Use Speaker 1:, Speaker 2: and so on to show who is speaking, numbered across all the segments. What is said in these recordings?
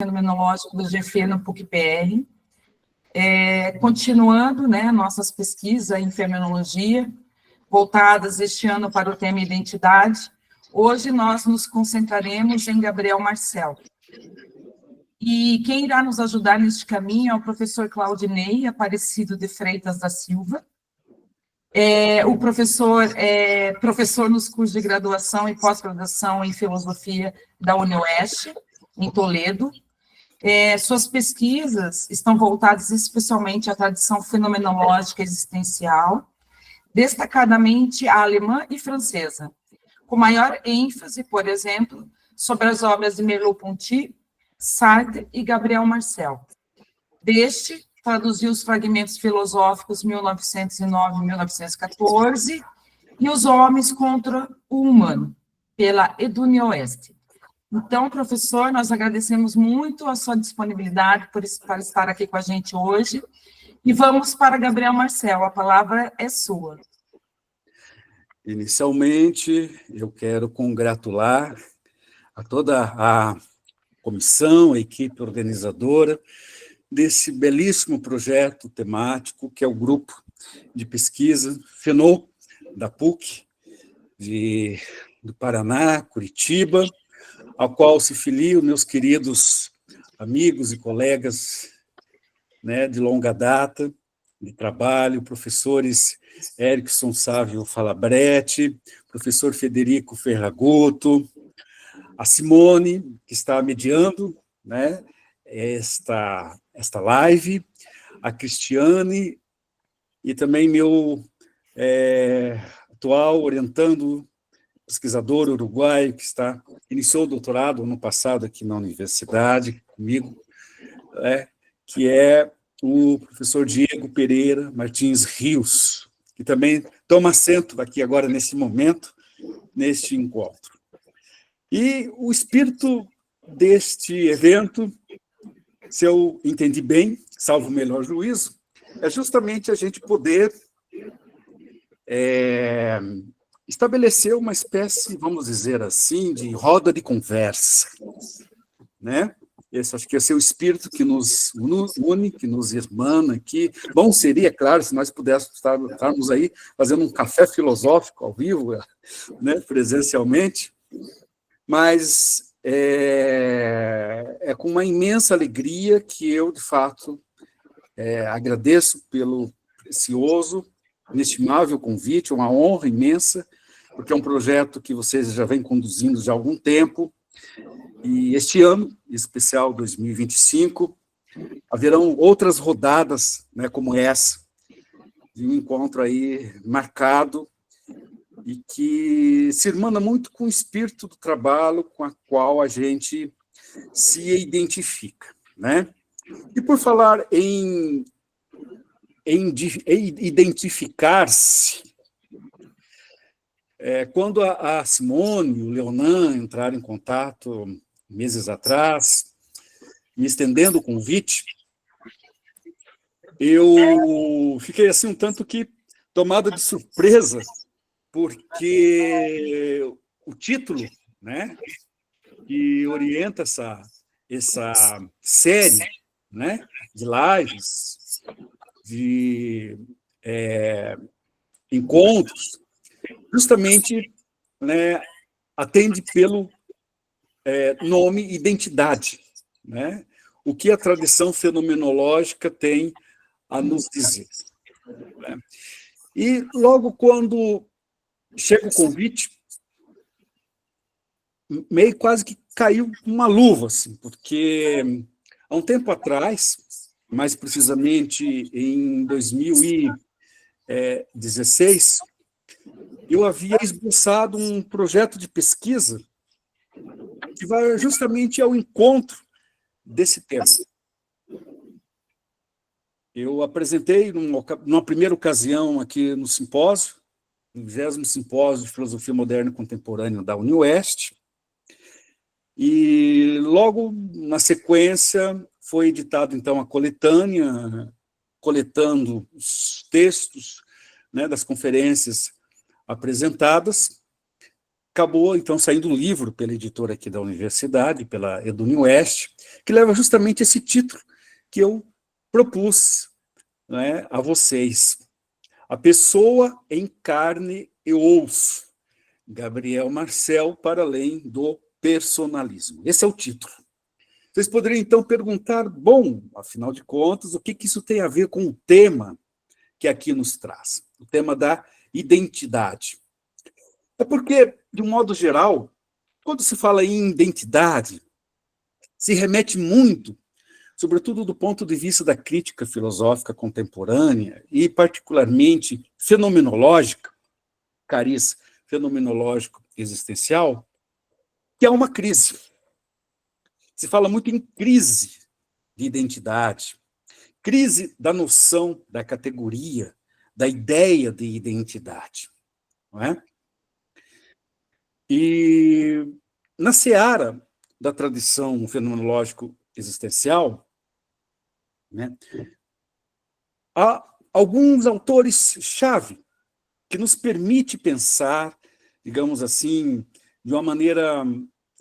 Speaker 1: Fenomenológico do GFE no PUC-PR. Continuando, né, nossas pesquisas em fenomenologia, voltadas este ano para o tema identidade, hoje nós nos concentraremos em Gabriel Marcel. E quem irá nos ajudar neste caminho é o professor Claudinei Aparecido de Freitas da Silva. O professor é professor nos cursos de graduação e pós-graduação em filosofia da UniOeste, em Toledo. Suas pesquisas estão voltadas especialmente à tradição fenomenológica existencial, destacadamente a alemã e francesa, com maior ênfase, por exemplo, sobre as obras de Merleau-Ponty, Sartre e Gabriel Marcel. Deste, traduziu os fragmentos filosóficos 1909-1914 e Os Homens contra o Humano, pela UniOeste. Então, professor, nós agradecemos muito a sua disponibilidade para estar aqui com a gente hoje. E vamos para Gabriel Marcel, a palavra é sua.
Speaker 2: Inicialmente, eu quero congratular a toda a comissão, a equipe organizadora desse belíssimo projeto temático, que é o Grupo de Pesquisa FENO, da PUC, do Paraná, Curitiba, ao qual se filiam meus queridos amigos e colegas, né, de longa data, de trabalho, professores Erickson Sávio Falabretti, professor Federico Ferragutto, a Simone, que está mediando, né, esta live, a Cristiane, e também meu atual orientando pesquisador uruguaio, que iniciou o doutorado ano passado aqui na universidade, comigo, que é o professor Diego Pereira Martins Rios, que também toma assento aqui agora, nesse momento, neste encontro. E o espírito deste evento, se eu entendi bem, salvo o melhor juízo, é justamente a gente poder estabelecer uma espécie, vamos dizer assim, de roda de conversa, né? Acho que esse é o espírito que nos une, que nos irmana aqui. Bom seria, claro, se nós pudéssemos estarmos aí fazendo um café filosófico ao vivo, né, presencialmente, mas é com uma imensa alegria que eu, de fato, agradeço pelo precioso, inestimável convite, uma honra imensa, porque é um projeto que vocês já vêm conduzindo já há algum tempo, e este ano, em especial 2025, haverão outras rodadas, né, como essa, de um encontro aí marcado, e que se irmana muito com o espírito do trabalho com a qual a gente se identifica, né? E por falar em identificar-se, quando a Simone e o Leonan entraram em contato meses atrás, me estendendo o convite, eu fiquei assim um tanto que tomado de surpresa, porque o título, né, que orienta essa série, né, de lives, de encontros, justamente, né, atende pelo nome identidade, né? O que a tradição fenomenológica tem a nos dizer, né? E logo quando chega o convite, meio quase que caiu uma luva, assim, porque há um tempo atrás, mais precisamente em 2016, eu havia esboçado um projeto de pesquisa que vai justamente ao encontro desse tema. Eu apresentei numa primeira ocasião aqui no simpósio, no 20º Simpósio de Filosofia Moderna e Contemporânea da UniOeste, e logo na sequência foi editado então a coletânea, coletando os textos, né, das conferências apresentadas, acabou, então, saindo um livro pela editora aqui da universidade, pela EduNUest, que leva justamente esse título que eu propus, né, a vocês. A pessoa em carne e osso. Gabriel Marcel, para além do personalismo. Esse é o título. Vocês poderiam, então, perguntar, bom, afinal de contas, o que isso tem a ver com o tema que aqui nos traz? O tema da identidade. É porque, de um modo geral, quando se fala em identidade, se remete muito, sobretudo do ponto de vista da crítica filosófica contemporânea, e particularmente fenomenológica, cariz fenomenológico existencial, que é uma crise. Se fala muito em crise de identidade, crise da noção, da categoria, da ideia de identidade. Não é? E na seara da tradição fenomenológico-existencial, né, há alguns autores-chave que nos permite pensar, digamos assim, de uma maneira,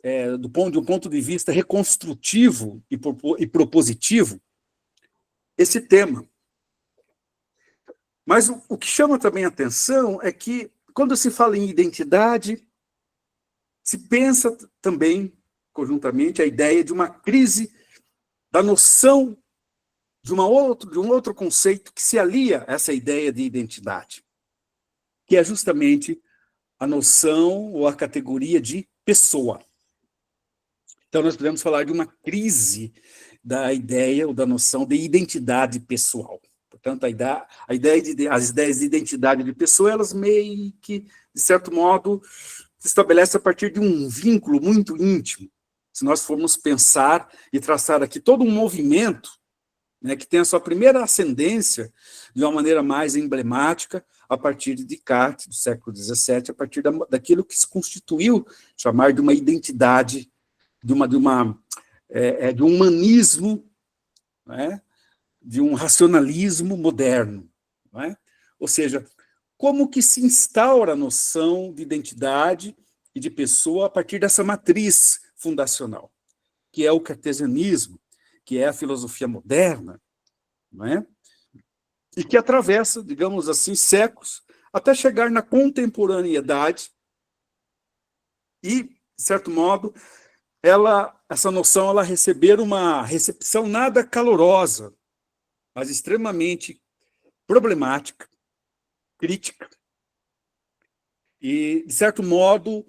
Speaker 2: de um ponto de vista reconstrutivo e propositivo, esse tema. Mas o que chama também a atenção é que, quando se fala em identidade, se pensa também, conjuntamente, a ideia de uma crise da noção de um outro conceito que se alia a essa ideia de identidade, que é justamente a noção ou a categoria de pessoa. Então, nós podemos falar de uma crise da ideia ou da noção de identidade pessoal. Portanto, as ideias de identidade de pessoa, elas meio que, de certo modo, se estabelecem a partir de um vínculo muito íntimo. Se nós formos pensar e traçar aqui todo um movimento, né, que tem a sua primeira ascendência de uma maneira mais emblemática a partir de Descartes, do século XVII, a partir daquilo que se constituiu, chamar de uma identidade, de um humanismo, né, de um racionalismo moderno. Não é? Ou seja, como que se instaura a noção de identidade e de pessoa a partir dessa matriz fundacional, que é o cartesianismo, que é a filosofia moderna, não é? E que atravessa, digamos assim, séculos, até chegar na contemporaneidade e, de certo modo, essa noção ela receber uma recepção nada calorosa, mas extremamente problemática, crítica. E, de certo modo,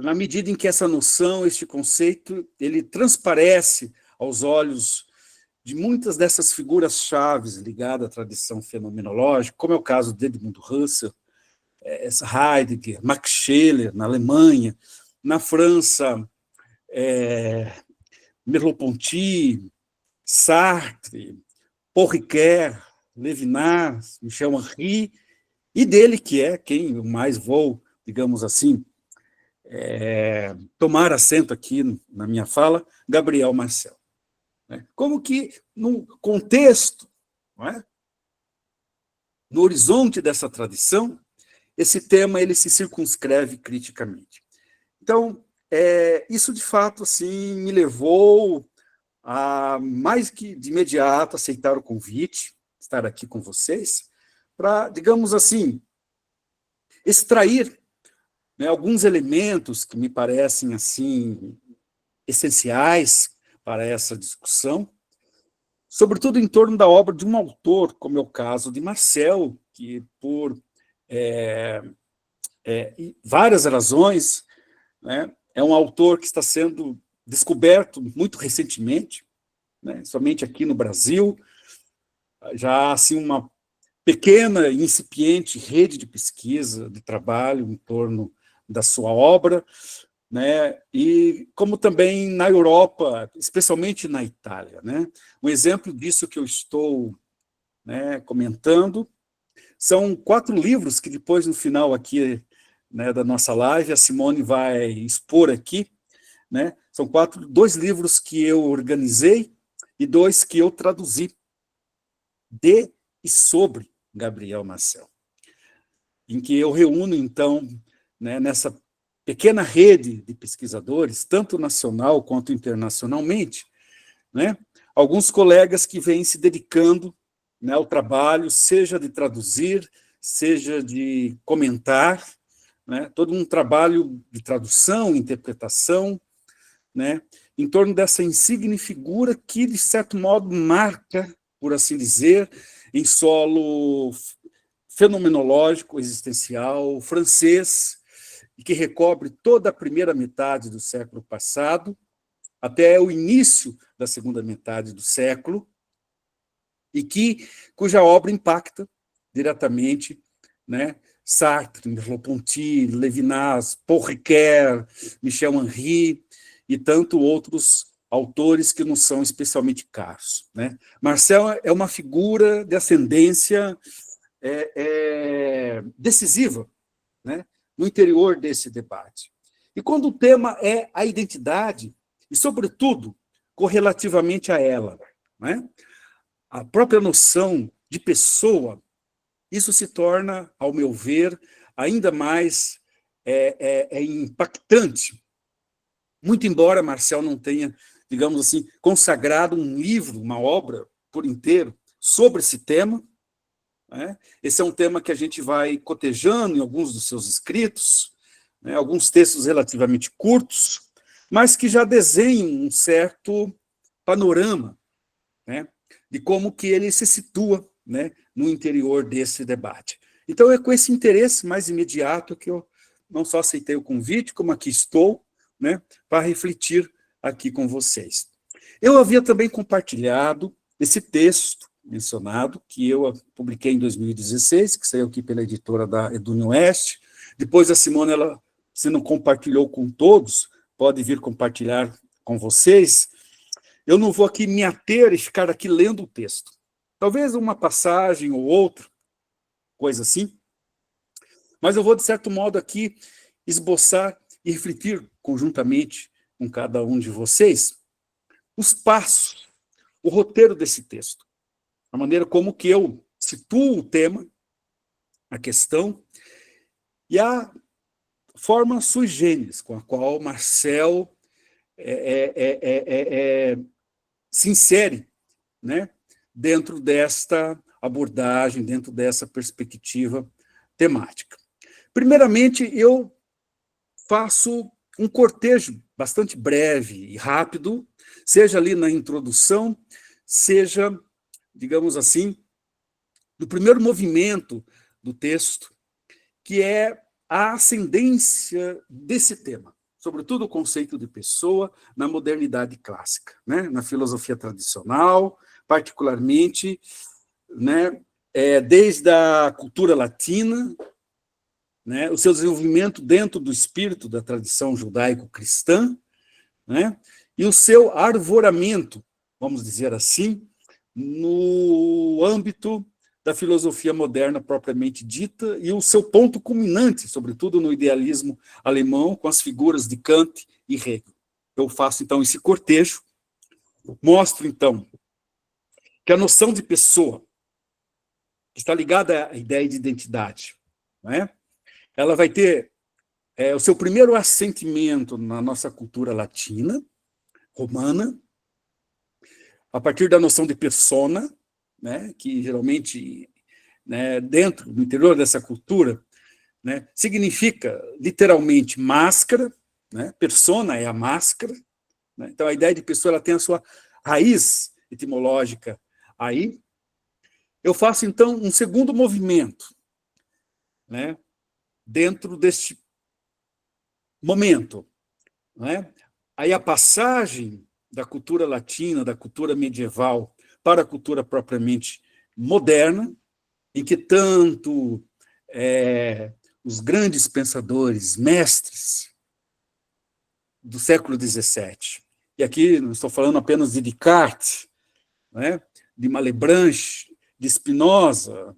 Speaker 2: na medida em que essa noção, este conceito, ele transparece aos olhos de muitas dessas figuras-chave ligadas à tradição fenomenológica, como é o caso de Edmund Husserl, Heidegger, Max Scheler, na Alemanha, na França, Merleau-Ponty, Sartre, Paul Ricoeur, Levinas, Michel Henry, e dele, que é quem eu mais vou, digamos assim, tomar assento aqui na minha fala, Gabriel Marcel. Como que, no contexto, não é? No horizonte dessa tradição, esse tema ele se circunscreve criticamente. Então, isso, de fato, assim, me levou a, mais que de imediato, aceitar o convite, estar aqui com vocês, para, digamos assim, extrair, né, alguns elementos que me parecem assim essenciais para essa discussão, sobretudo em torno da obra de um autor, como é o caso de Marcel, que por várias razões, né, é um autor que está sendo descoberto muito recentemente, né, somente aqui no Brasil, já assim uma pequena e incipiente rede de pesquisa, de trabalho em torno da sua obra, né? E como também na Europa, especialmente na Itália, né? Um exemplo disso que eu estou, né, comentando são 4 livros que depois, no final aqui, né, da nossa live, a Simone vai expor aqui, né? São 2 livros que eu organizei e 2 que eu traduzi de e sobre Gabriel Marcel. em que eu reúno, então, né, nessa pequena rede de pesquisadores, tanto nacional quanto internacionalmente, né, alguns colegas que vêm se dedicando, né, ao trabalho, seja de traduzir, seja de comentar, né, todo um trabalho de tradução, interpretação, né, em torno dessa insigne figura que, de certo modo, marca, por assim dizer, em solo fenomenológico, existencial, francês, e que recobre toda a primeira metade do século passado, até o início da segunda metade do século, e cuja obra impacta diretamente, né, Sartre, Merleau-Ponty, Levinas, Paul Ricoeur, Michel Henry e tanto outros autores que não são especialmente caros, né? Marcel é uma figura de ascendência decisiva, né, no interior desse debate. E quando o tema é a identidade, e, sobretudo, correlativamente a ela, né, a própria noção de pessoa, isso se torna, ao meu ver, ainda mais impactante. Muito embora Marcel não tenha, digamos assim, consagrado um livro, uma obra por inteiro sobre esse tema, né? Esse é um tema que a gente vai cotejando em alguns dos seus escritos, né? Alguns textos relativamente curtos, mas que já desenham um certo panorama, né, de como que ele se situa, né, no interior desse debate. Então, é com esse interesse mais imediato que eu não só aceitei o convite, como aqui estou, né, para refletir aqui com vocês. Eu havia também compartilhado esse texto mencionado, que eu publiquei em 2016, que saiu aqui pela editora da EduNoeste. Depois a Simone, ela, se não compartilhou com todos, pode vir compartilhar com vocês. Eu não vou aqui me ater e ficar aqui lendo o texto. Talvez uma passagem ou outra, coisa assim, mas eu vou, de certo modo, aqui esboçar e refletir conjuntamente com cada um de vocês os passos, o roteiro desse texto, a maneira como que eu situo o tema, a questão, e a forma sui generis com a qual Marcel se insere, né, dentro desta abordagem, dentro dessa perspectiva temática. Primeiramente, eu faço um cortejo bastante breve e rápido, seja ali na introdução, seja, digamos assim, no primeiro movimento do texto, que é a ascendência desse tema, sobretudo o conceito de pessoa na modernidade clássica, né, na filosofia tradicional, particularmente, né, desde a cultura latina, né, o seu desenvolvimento dentro do espírito da tradição judaico-cristã, né, e o seu arvoramento, vamos dizer assim, no âmbito da filosofia moderna propriamente dita, e o seu ponto culminante, sobretudo no idealismo alemão, com as figuras de Kant e Hegel. Eu faço, então, esse cortejo, mostro, então, que a noção de pessoa, que está ligada à ideia de identidade, não é? Ela vai ter o seu primeiro assentimento na nossa cultura latina, romana, a partir da noção de persona, né, que geralmente, né, dentro do interior dessa cultura, né, significa literalmente máscara, né, persona é a máscara, né, então a ideia de pessoa ela tem a sua raiz etimológica aí. Eu faço então um segundo movimento, né, dentro deste momento, né? Aí a passagem da cultura latina, da cultura medieval, para a cultura propriamente moderna, em que tanto os grandes pensadores, mestres do século XVII, e aqui não estou falando apenas de Descartes, né, de Malebranche, de Spinoza,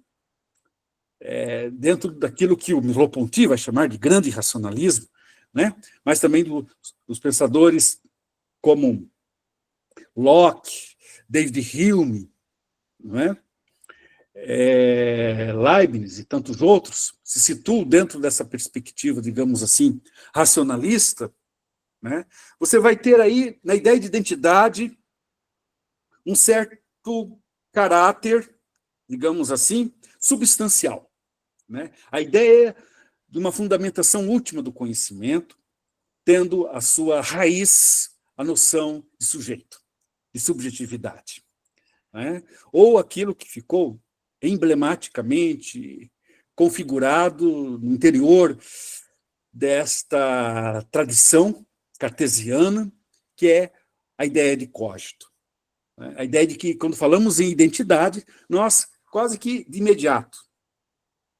Speaker 2: dentro daquilo que o Merleau-Ponty vai chamar de grande racionalismo, né, mas também dos pensadores como Locke, David Hume, não é? Leibniz e tantos outros se situam dentro dessa perspectiva, digamos assim, racionalista, né? Você vai ter aí, na ideia de identidade, um certo caráter, digamos assim, substancial, né? A ideia de uma fundamentação última do conhecimento, tendo a sua raiz a noção de sujeito, de subjetividade, né? Ou aquilo que ficou emblematicamente configurado no interior desta tradição cartesiana, que é a ideia de cogito, né? A ideia de que, quando falamos em identidade, nós quase que de imediato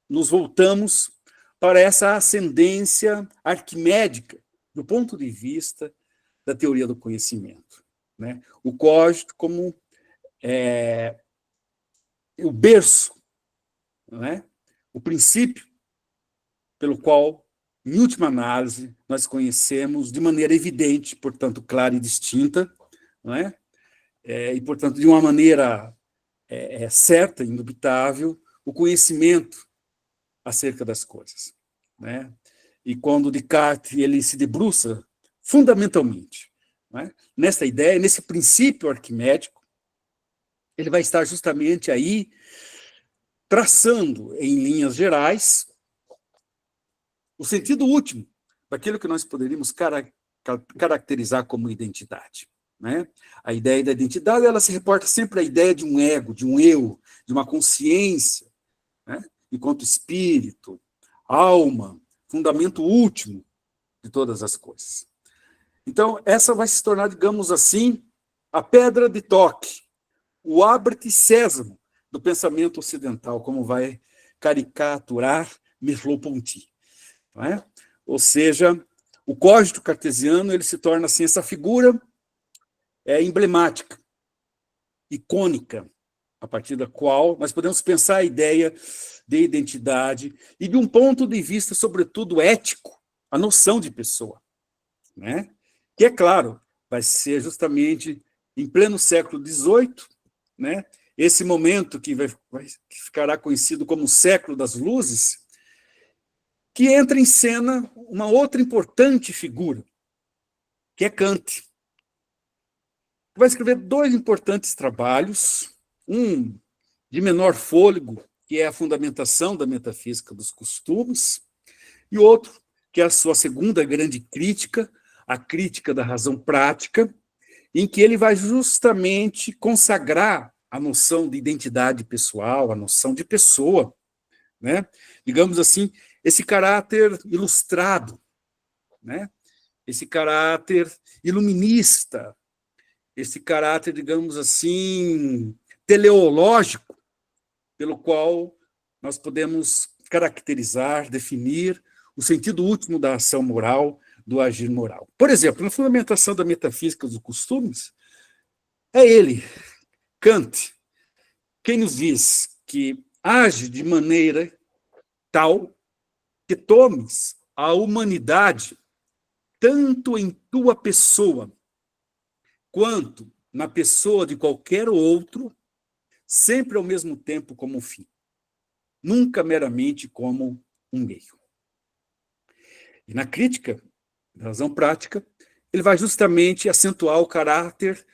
Speaker 2: nos voltamos para essa ascendência arquimédica do ponto de vista da teoria do conhecimento, né? O cogito como o berço, não é? O princípio pelo qual, em última análise, nós conhecemos de maneira evidente, portanto, clara e distinta, não é? E, portanto, de uma maneira certa, indubitável, o conhecimento acerca das coisas, né? E quando Descartes ele se debruça fundamentalmente, né, nessa ideia, nesse princípio arquimédico, ele vai estar justamente aí traçando, em linhas gerais, o sentido último daquilo que nós poderíamos caracterizar como identidade, né? A ideia da identidade, ela se reporta sempre à ideia de um ego, de um eu, de uma consciência, né? Enquanto espírito, alma, fundamento último de todas as coisas. Então, essa vai se tornar, digamos assim, a pedra de toque, o abre sésamo do pensamento ocidental, como vai caricaturar Merleau-Ponty, não é? Ou seja, o cogito cartesiano ele se torna assim essa figura emblemática, icônica, a partir da qual nós podemos pensar a ideia de identidade e de um ponto de vista, sobretudo, ético, a noção de pessoa, né? Que, é claro, vai ser justamente em pleno século XVIII, né? Esse momento que que ficará conhecido como o século das luzes, que entra em cena uma outra importante figura, que é Kant. Vai escrever dois importantes trabalhos, um de menor fôlego, que é a fundamentação da metafísica dos costumes, e outro, que é a sua segunda grande crítica, a crítica da razão prática, em que ele vai justamente consagrar a noção de identidade pessoal, a noção de pessoa, né? Digamos assim, esse caráter ilustrado, né? Esse caráter iluminista, esse caráter, digamos assim, teleológico, pelo qual nós podemos caracterizar, definir o sentido último da ação moral, do agir moral. Por exemplo, na fundamentação da metafísica dos costumes, é ele, Kant, quem nos diz que age de maneira tal que tomes a humanidade tanto em tua pessoa quanto na pessoa de qualquer outro, sempre ao mesmo tempo como um fim, nunca meramente como um meio. E na crítica da razão prática, ele vai justamente acentuar o caráter,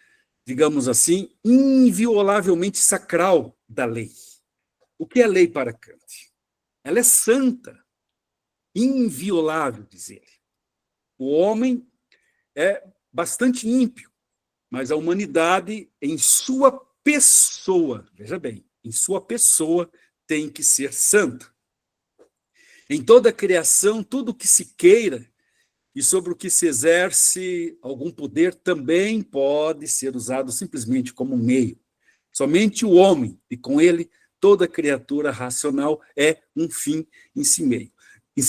Speaker 2: digamos assim, inviolavelmente sacral da lei. O que é lei para Kant? Ela é santa, inviolável, diz ele. O homem é bastante ímpio, mas a humanidade, em sua pessoa, veja bem, em sua pessoa, tem que ser santa. Em toda a criação, tudo que se queira e sobre o que se exerce algum poder também pode ser usado simplesmente como um meio. Somente o homem, e com ele toda criatura racional, é um fim em si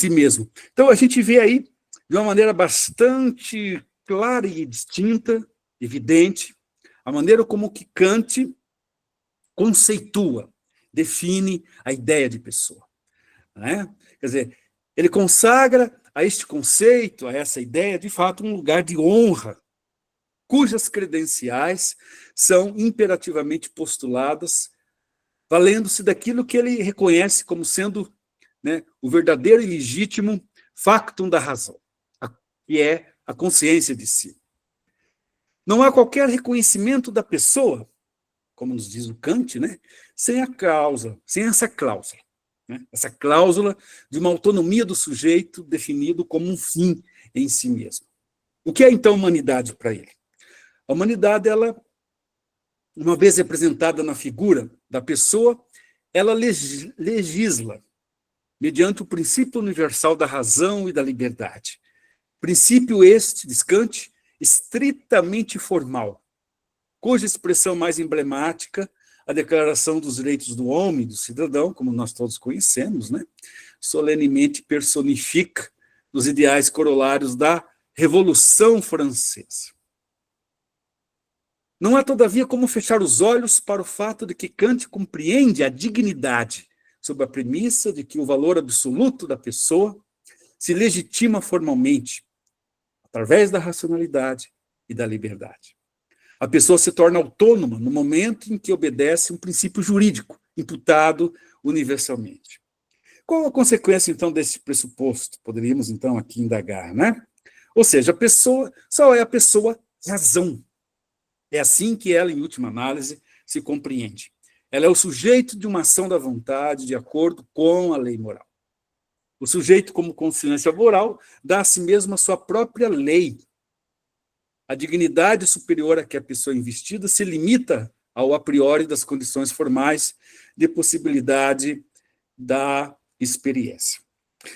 Speaker 2: mesmo. Então, a gente vê aí, de uma maneira bastante clara e distinta, evidente, a maneira como que Kant conceitua, define a ideia de pessoa, né? Quer dizer, ele consagra a este conceito, a essa ideia, de fato, um lugar de honra, cujas credenciais são imperativamente postuladas valendo-se daquilo que ele reconhece como sendo, né, o verdadeiro e legítimo factum da razão, que é a consciência de si. Não há qualquer reconhecimento da pessoa, como nos diz o Kant, né, sem a causa, sem essa cláusula. Né, essa cláusula de uma autonomia do sujeito definido como um fim em si mesmo. O que é, então, a humanidade para ele? A humanidade, ela, uma vez representada na figura da pessoa, ela legisla mediante o princípio universal da razão e da liberdade. Princípio este, diz Kant, estritamente formal, cuja expressão mais emblemática, a Declaração dos Direitos do Homem e do Cidadão, como nós todos conhecemos, né, solenemente personifica os ideais corolários da Revolução Francesa. Não há, todavia, como fechar os olhos para o fato de que Kant compreende a dignidade sob a premissa de que o valor absoluto da pessoa se legitima formalmente através da racionalidade e da liberdade. A pessoa se torna autônoma no momento em que obedece um princípio jurídico imputado universalmente. Qual a consequência, então, desse pressuposto? Poderíamos, então, aqui indagar, né? Ou seja, a pessoa só é a pessoa razão. É assim que ela, em última análise, se compreende. Ela é o sujeito de uma ação da vontade de acordo com a lei moral. O sujeito, como consciência moral, dá a si mesmo a sua própria lei. A dignidade superior a que a pessoa é investida se limita ao a priori das condições formais de possibilidade da experiência.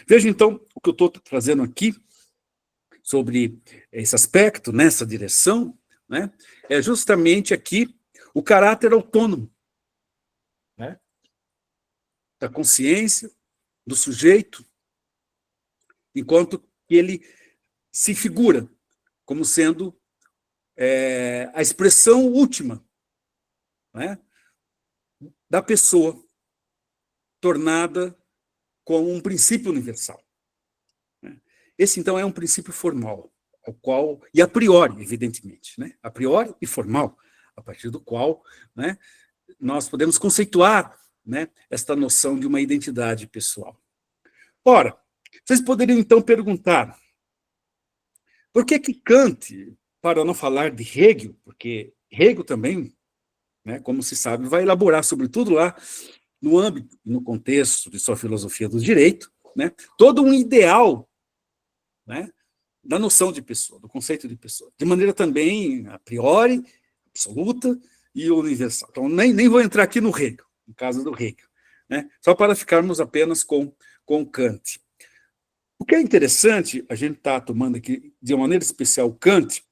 Speaker 2: Veja, então, o que eu estou trazendo aqui sobre esse aspecto, nessa direção, né, é justamente aqui o caráter autônomo, né, da consciência, do sujeito, enquanto que ele se figura como sendo a expressão última, né, da pessoa, tornada como um princípio universal. Esse, então, é um princípio formal, ao qual, e a priori, evidentemente, né, a priori e formal, a partir do qual, né, nós podemos conceituar, né, esta noção de uma identidade pessoal. Ora, vocês poderiam, então, perguntar, por que Kant, para não falar de Hegel, porque Hegel também, né, como se sabe, vai elaborar, sobretudo lá, no âmbito e no contexto de sua filosofia do direito, né, todo um ideal, né, da noção de pessoa, do conceito de pessoa, de maneira também a priori, absoluta e universal. Então, nem vou entrar aqui no Hegel, no caso do Hegel, né, só para ficarmos apenas com Kant. O que é interessante, a gente está tomando aqui, de uma maneira especial, Kant,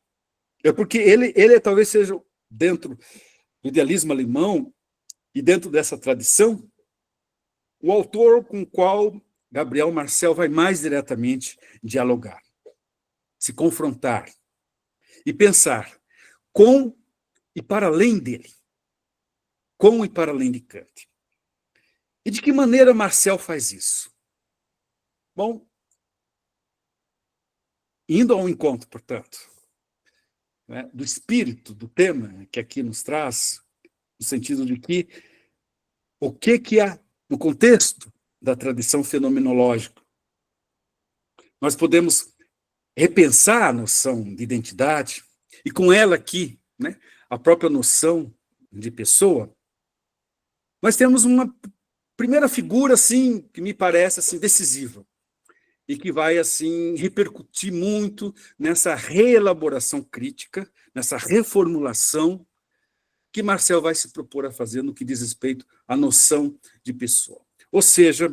Speaker 2: é porque ele talvez seja, dentro do idealismo alemão, e dentro dessa tradição, o autor com o qual Gabriel Marcel vai mais diretamente dialogar, se confrontar e pensar com e para além dele, com e para além de Kant. E de que maneira Marcel faz isso? Bom, indo ao encontro, portanto, né, do espírito do tema que aqui nos traz, no sentido de que o que há no contexto da tradição fenomenológica, nós podemos repensar a noção de identidade, e com ela aqui, né, a própria noção de pessoa, nós temos uma primeira figura, assim, que me parece assim, decisiva, e que vai assim repercutir muito nessa reelaboração crítica, nessa reformulação que Marcel vai se propor a fazer no que diz respeito à noção de pessoa. Ou seja,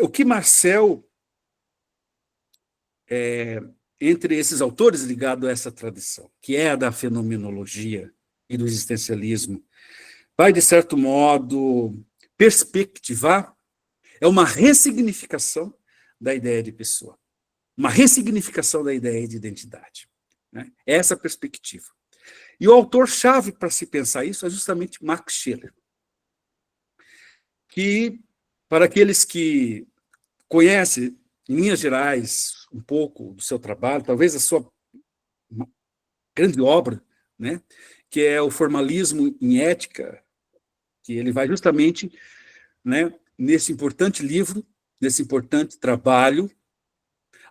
Speaker 2: o que Marcel, entre esses autores ligados a essa tradição, que é a da fenomenologia e do existencialismo, vai, de certo modo, perspectivar, é uma ressignificação da ideia de pessoa, uma ressignificação da ideia de identidade. Né? Essa perspectiva. E o autor-chave para se pensar isso é justamente Max Scheler, que, para aqueles que conhecem, em linhas gerais, um pouco do seu trabalho, talvez a sua grande obra, né, que é o Formalismo em Ética, que ele vai justamente, né, nesse importante livro, nesse importante trabalho,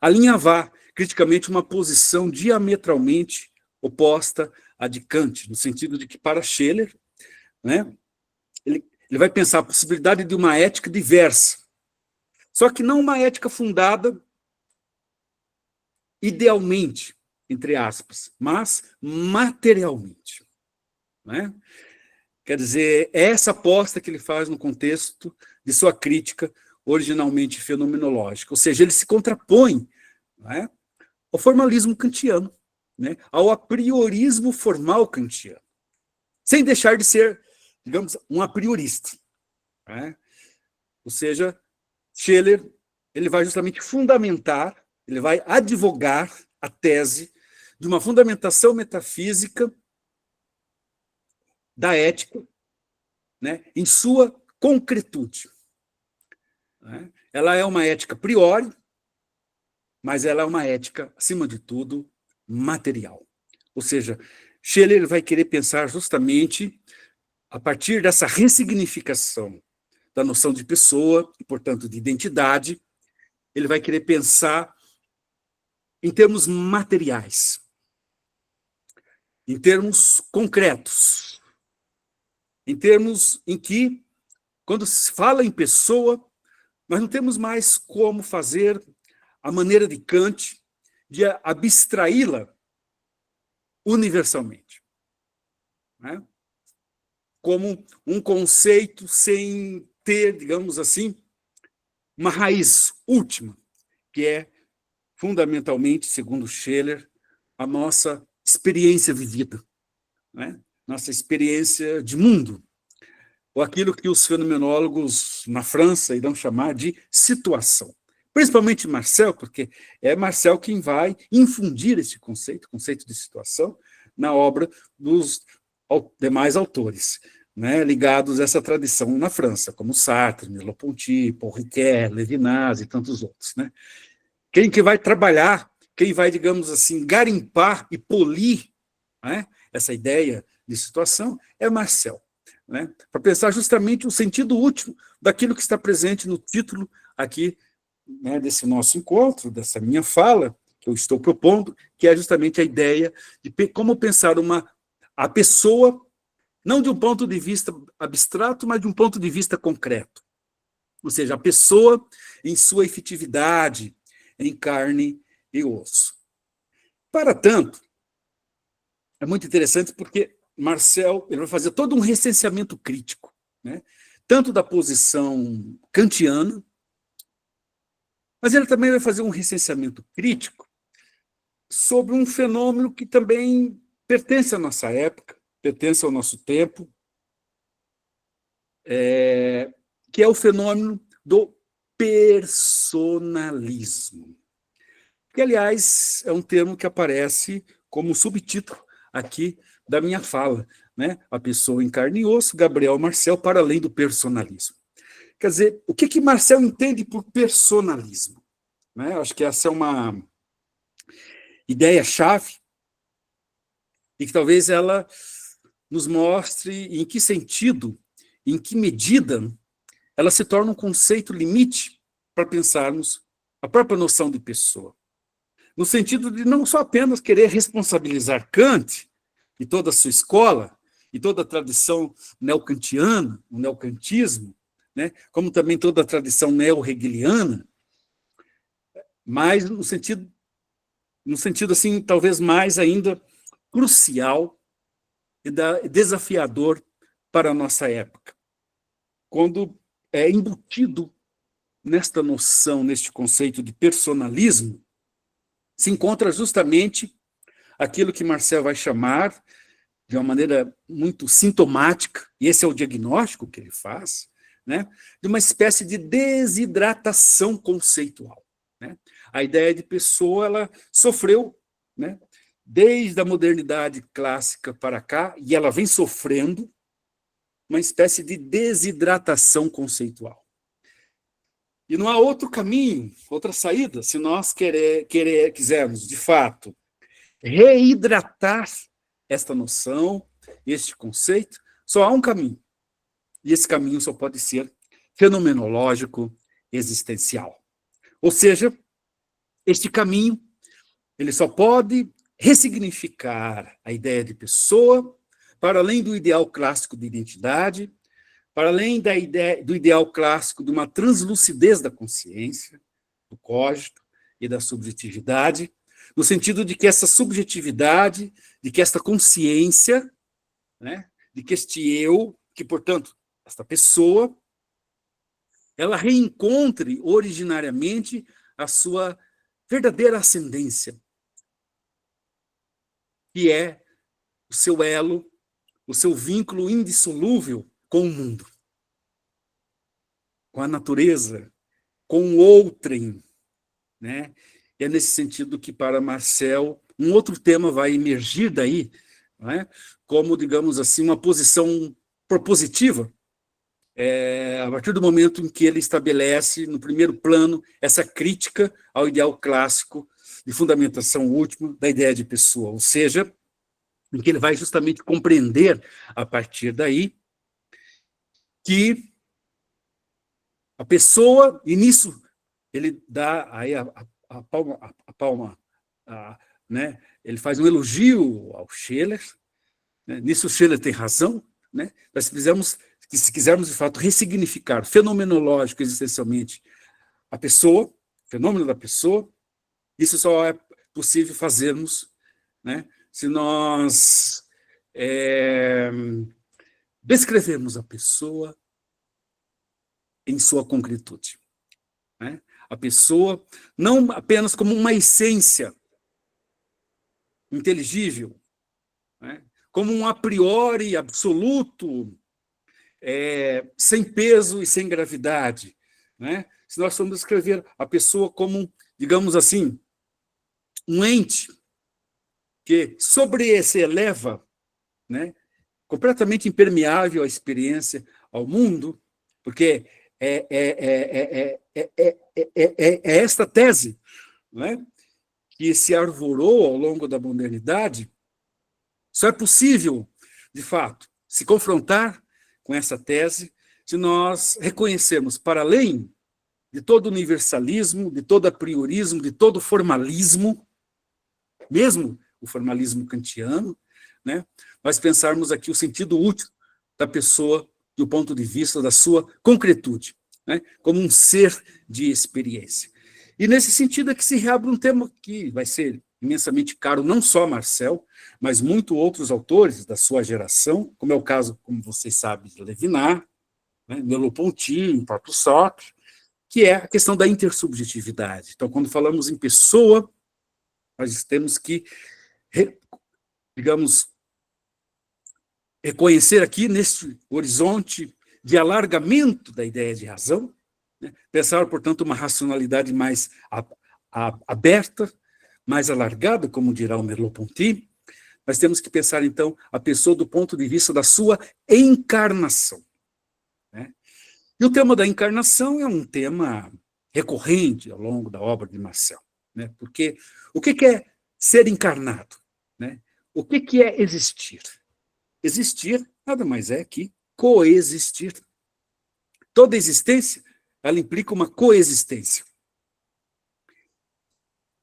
Speaker 2: alinhavar criticamente uma posição diametralmente oposta à de Kant, no sentido de que, para Scheler, né, ele vai pensar a possibilidade de uma ética diversa, só que não uma ética fundada idealmente, entre aspas, mas materialmente. Né? Quer dizer, é essa aposta que ele faz no contexto de sua crítica originalmente fenomenológica, ou seja, ele se contrapõe, né, ao formalismo kantiano, né, ao apriorismo formal kantiano, sem deixar de ser, digamos, um a priorista. Né? Ou seja, Scheler, ele vai justamente fundamentar, ele vai advogar a tese de uma fundamentação metafísica da ética, né, em sua concretude. Né? Ela é uma ética a priori, mas ela é uma ética, acima de tudo, material. Ou seja, Scheler vai querer pensar justamente a partir dessa ressignificação da noção de pessoa, e, portanto, de identidade, ele vai querer pensar em termos materiais, em termos concretos, em termos em que, quando se fala em pessoa, nós não temos mais como fazer a maneira de Kant de abstraí-la universalmente, né? Como um conceito sem ter, digamos assim, uma raiz última, que é, fundamentalmente, segundo Scheler, a nossa experiência vivida, né? Nossa experiência de mundo, ou aquilo que os fenomenólogos na França irão chamar de situação. Principalmente Marcel, porque é Marcel quem vai infundir esse conceito de situação, na obra dos demais autores, né, ligados a essa tradição na França, como Sartre, Merleau-Ponty, Paul Ricoeur, Levinas e tantos outros. Né? Quem que vai trabalhar, quem vai, digamos assim, garimpar e polir, né, essa ideia de situação é Marcel. Né, para pensar justamente o sentido último daquilo que está presente no título aqui, né, desse nosso encontro, dessa minha fala, que eu estou propondo, que é justamente a ideia de como pensar a pessoa, não de um ponto de vista abstrato, mas de um ponto de vista concreto. Ou seja, a pessoa em sua efetividade, em carne e osso. Para tanto, é muito interessante porque Marcel ele vai fazer todo um recenseamento crítico, né? Tanto da posição kantiana, mas ele também vai fazer um recenseamento crítico sobre um fenômeno que também pertence à nossa época, pertence ao nosso tempo, que é o fenômeno do personalismo. Que, aliás, é um termo que aparece como subtítulo aqui da minha fala, né? A pessoa em carne e osso, Gabriel Marcel, para além do personalismo. Quer dizer, o que Marcel entende por personalismo? Né? Acho que essa é uma ideia-chave e que talvez ela nos mostre em que sentido, em que medida ela se torna um conceito limite para pensarmos a própria noção de pessoa. No sentido de não só apenas querer responsabilizar Kant e toda a sua escola, e toda a tradição neocantiana, o neocantismo, né, como também toda a tradição neo-hegeliana, mas no sentido assim, talvez mais ainda crucial e desafiador para a nossa época, quando é embutido nesta noção, neste conceito de personalismo, se encontra justamente aquilo que Marcel vai chamar, de uma maneira muito sintomática, e esse é o diagnóstico que ele faz, né, de uma espécie de desidratação conceitual. Né? A ideia de pessoa ela sofreu, né, desde a modernidade clássica para cá, e ela vem sofrendo uma espécie de desidratação conceitual. E não há outro caminho, outra saída, se nós quisermos, de fato, reidratar esta noção, este conceito, só há um caminho, e esse caminho só pode ser fenomenológico existencial. Ou seja, este caminho ele só pode ressignificar a ideia de pessoa para além do ideal clássico de identidade, para além do ideal clássico de uma translucidez da consciência, do cogito e da subjetividade, no sentido de que essa subjetividade, de que esta consciência, né, de que este eu, que, portanto, esta pessoa, ela reencontre originariamente a sua verdadeira ascendência, que é o seu elo, o seu vínculo indissolúvel com o mundo, com a natureza, com o outrem, né? É nesse sentido que, para Marcel, um outro tema vai emergir daí, né? Como, digamos assim, uma posição propositiva, a partir do momento em que ele estabelece, no primeiro plano, essa crítica ao ideal clássico de fundamentação última da ideia de pessoa, ou seja, em que ele vai justamente compreender, a partir daí, que a pessoa, e nisso ele dá aí a palma né? Ele faz um elogio ao Scheler, né? Nisso o Scheler tem razão, né? Nós precisamos, se quisermos de fato ressignificar fenomenológico existencialmente a pessoa, o fenômeno da pessoa, isso só é possível fazermos, né, se nós descrevermos a pessoa em sua concretude, né? A pessoa não apenas como uma essência inteligível, né? Como um a priori absoluto, sem peso e sem gravidade, né? Se nós formos descrever a pessoa como, digamos assim, um ente que sobre se eleva, né, completamente impermeável à experiência, ao mundo, porque é esta tese, né, que se arvorou ao longo da modernidade. Só é possível, de fato, se confrontar com essa tese se nós reconhecermos, para além de todo universalismo, de todo apriorismo, de todo formalismo, mesmo o formalismo kantiano, né, nós pensarmos aqui o sentido útil da pessoa do ponto de vista da sua concretude, né, como um ser de experiência. E nesse sentido é que se reabre um tema que vai ser imensamente caro, não só a Marcel, mas muitos outros autores da sua geração, como é o caso, como vocês sabem, de Levinas, né, Merleau-Ponty, o próprio Sartre, que é a questão da intersubjetividade. Então, quando falamos em pessoa, nós temos que, digamos, reconhecer aqui, nesse horizonte de alargamento da ideia de razão, né, pensar, portanto, uma racionalidade mais aberta, mais alargada, como dirá o Merleau-Ponty. Nós temos que pensar, então, a pessoa do ponto de vista da sua encarnação, né? E o tema da encarnação é um tema recorrente ao longo da obra de Marcel, né? Porque o que é ser encarnado, né? O que é existir? Existir nada mais é que coexistir. Toda existência, ela implica uma coexistência.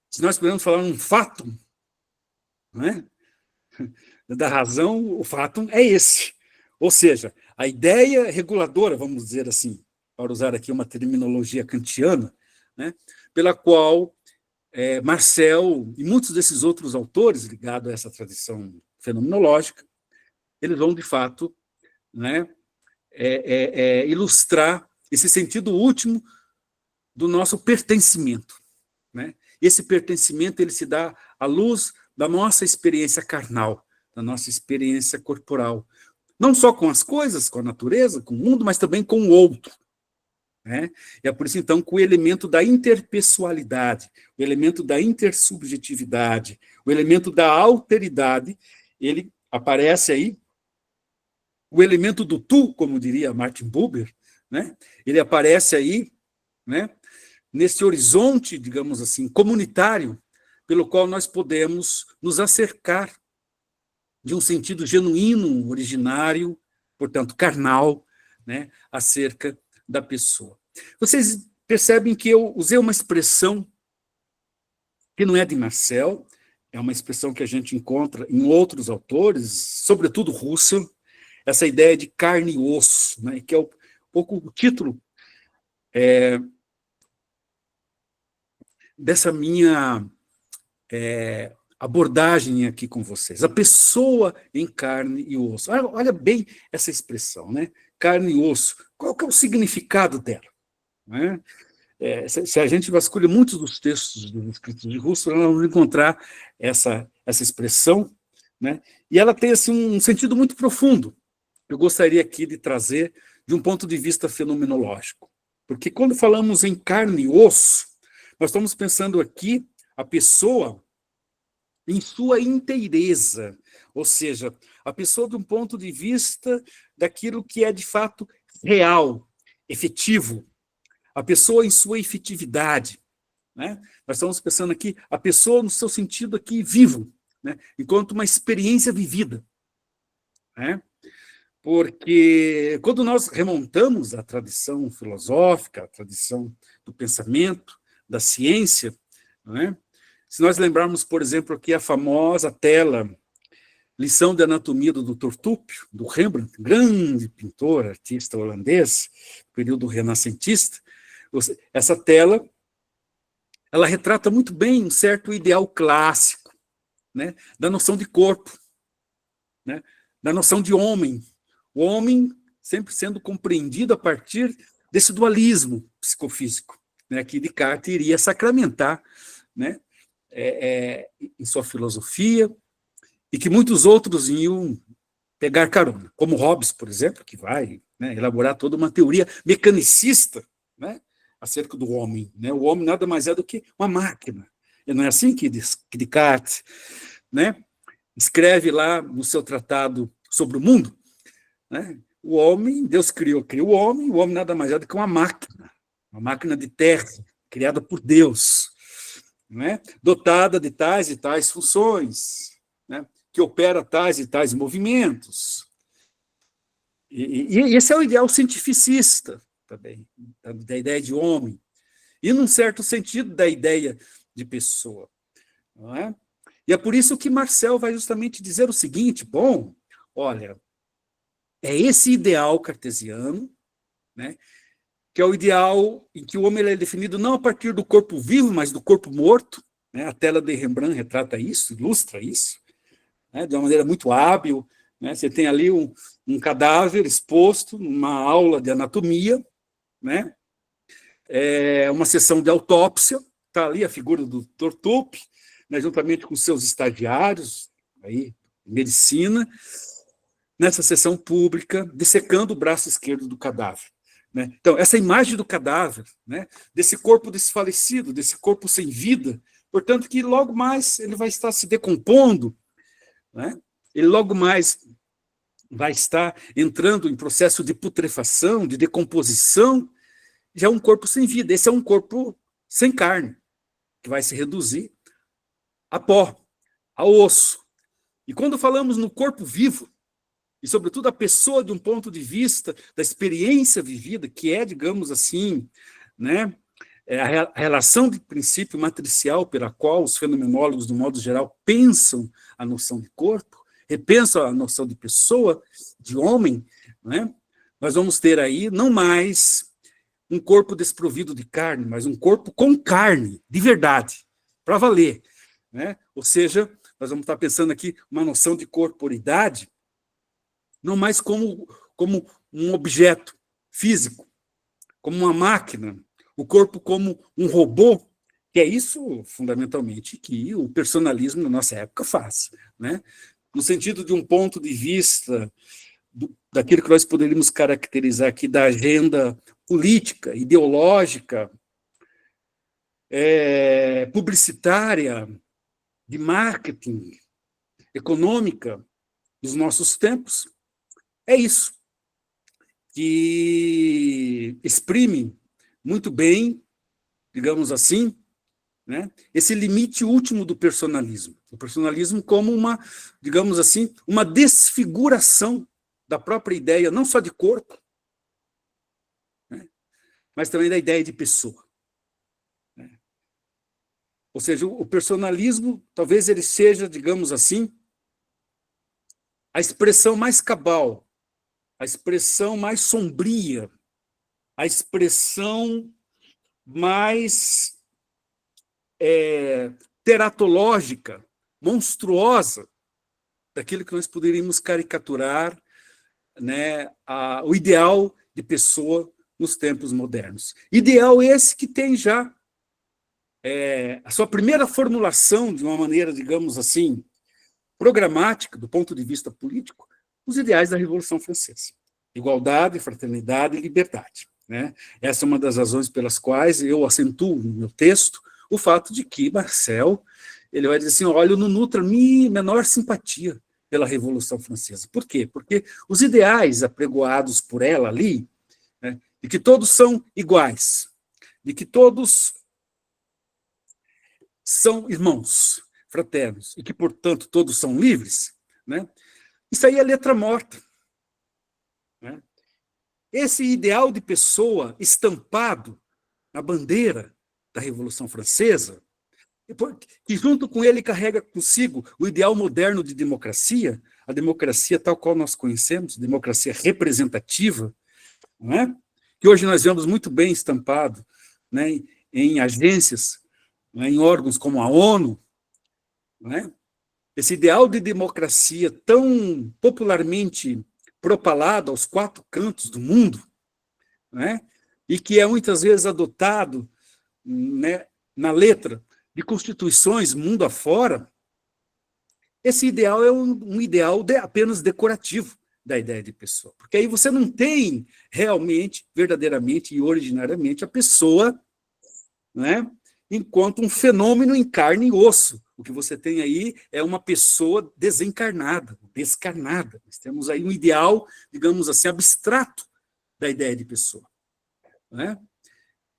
Speaker 2: Se nós podemos falar um fato, né, da razão, o fato é esse. Ou seja, a ideia reguladora, vamos dizer assim, para usar aqui uma terminologia kantiana, né, pela qual Marcel e muitos desses outros autores ligados a essa tradição fenomenológica, eles vão, de fato, né, ilustrar esse sentido último do nosso pertencimento, né? Esse pertencimento ele se dá à luz da nossa experiência carnal, da nossa experiência corporal, não só com as coisas, com a natureza, com o mundo, mas também com o outro, né? E é por isso, então, que o elemento da interpessoalidade, o elemento da intersubjetividade, o elemento da alteridade, ele aparece aí, o elemento do tu, como diria Martin Buber, né? Ele aparece aí, né, nesse horizonte, digamos assim, comunitário, pelo qual nós podemos nos acercar de um sentido genuíno, originário, portanto, carnal, né, acerca da pessoa. Vocês percebem que eu usei uma expressão que não é de Marcel, é uma expressão que a gente encontra em outros autores, sobretudo Russell, essa ideia de carne e osso, né, que é um pouco o título dessa minha abordagem aqui com vocês. A pessoa em carne e osso. Olha bem essa expressão, né? Carne e osso. Qual que é o significado dela? Né? Se a gente vasculha muitos dos textos dos escritos de Russell, nós vamos encontrar essa expressão, né? E ela tem assim, um sentido muito profundo. Eu gostaria aqui de trazer de um ponto de vista fenomenológico. Porque quando falamos em carne e osso, nós estamos pensando aqui a pessoa em sua inteireza, ou seja, a pessoa de um ponto de vista daquilo que é de fato real, efetivo, a pessoa em sua efetividade, né? Nós estamos pensando aqui a pessoa no seu sentido aqui vivo, né? Enquanto uma experiência vivida, né? Porque quando nós remontamos a tradição filosófica, a tradição do pensamento, da ciência, né? Se nós lembrarmos, por exemplo, aqui a famosa tela Lição de Anatomia do Dr. Tupio, do Rembrandt, grande pintor, artista holandês, período renascentista, essa tela, ela retrata muito bem um certo ideal clássico, né, da noção de corpo, né, da noção de homem. O homem sempre sendo compreendido a partir desse dualismo psicofísico, né, que Descartes iria sacramentar, né, em sua filosofia, e que muitos outros iam pegar carona, como Hobbes, por exemplo, que vai, né, elaborar toda uma teoria mecanicista, né, acerca do homem. Né? O homem nada mais é do que uma máquina. E não é assim que Descartes, né, escreve lá no seu tratado sobre o mundo, né? O homem, Deus criou o homem nada mais é do que uma máquina de terra, criada por Deus, né? Dotada de tais e tais funções, né? Que opera tais e tais movimentos. E esse é o ideal cientificista também, da ideia de homem, e, num certo sentido, da ideia de pessoa. Não é? E é por isso que Marcel vai justamente dizer o seguinte: bom, olha, é esse ideal cartesiano, né, que é o ideal em que o homem é definido não a partir do corpo vivo, mas do corpo morto. Né? A tela de Rembrandt retrata isso, ilustra isso, né, de uma maneira muito hábil. Né? Você tem ali um cadáver exposto numa aula de anatomia, né? Uma sessão de autópsia, está ali a figura do Dr. Tupio, né, juntamente com seus estagiários, aí, medicina, nessa sessão pública, dissecando o braço esquerdo do cadáver. Né? Então, essa imagem do cadáver, né, desse corpo desfalecido, desse corpo sem vida, portanto, que logo mais ele vai estar se decompondo, né? Ele logo mais vai estar entrando em processo de putrefação, de decomposição, já é um corpo sem vida. Esse é um corpo sem carne, que vai se reduzir a pó, a osso. E quando falamos no corpo vivo, e sobretudo a pessoa de um ponto de vista da experiência vivida, que é, digamos assim, né, a relação de princípio matricial pela qual os fenomenólogos, do modo geral, pensam a noção de corpo, repensam a noção de pessoa, de homem, né, nós vamos ter aí não mais um corpo desprovido de carne, mas um corpo com carne, de verdade, para valer. Né? Ou seja, nós vamos estar pensando aqui uma noção de corporidade, não mais como um objeto físico, como uma máquina, o corpo como um robô, que é isso, fundamentalmente, que o personalismo na nossa época faz. Né? No sentido de um ponto de vista daquilo que nós poderíamos caracterizar aqui da agenda política, ideológica, publicitária, de marketing, econômica dos nossos tempos, é isso, que exprime muito bem, digamos assim, né, esse limite último do personalismo. O personalismo como uma, digamos assim, uma desfiguração da própria ideia, não só de corpo, mas também da ideia de pessoa. Ou seja, o personalismo, talvez ele seja, digamos assim, a expressão mais cabal, a expressão mais sombria, a expressão mais teratológica, monstruosa, daquilo que nós poderíamos caricaturar, né, o ideal de pessoa nos tempos modernos. Ideal esse que tem já a sua primeira formulação, de uma maneira, digamos assim, programática, do ponto de vista político, os ideais da Revolução Francesa. Igualdade, fraternidade e liberdade. Né? Essa é uma das razões pelas quais eu acentuo no meu texto o fato de que Marcel, ele vai dizer assim, olha, eu não nutro a minha menor simpatia pela Revolução Francesa. Por quê? Porque os ideais apregoados por ela ali, né, de que todos são iguais, de que todos são irmãos, fraternos, e que, portanto, todos são livres, né? Isso aí é letra morta. Né? Esse ideal de pessoa estampado na bandeira da Revolução Francesa, que junto com ele carrega consigo o ideal moderno de democracia, a democracia tal qual nós conhecemos, democracia representativa, não é? Que hoje nós vemos muito bem estampado, né, em agências, né, em órgãos como a ONU, né? Esse ideal de democracia tão popularmente propalado aos quatro cantos do mundo, né? E que é muitas vezes adotado, né, na letra de constituições mundo afora, esse ideal é um ideal apenas decorativo da ideia de pessoa, porque aí você não tem realmente, verdadeiramente e originariamente a pessoa, né, enquanto um fenômeno em carne e osso. O que você tem aí é uma pessoa desencarnada, descarnada. Nós temos aí um ideal, digamos assim, abstrato da ideia de pessoa. Né?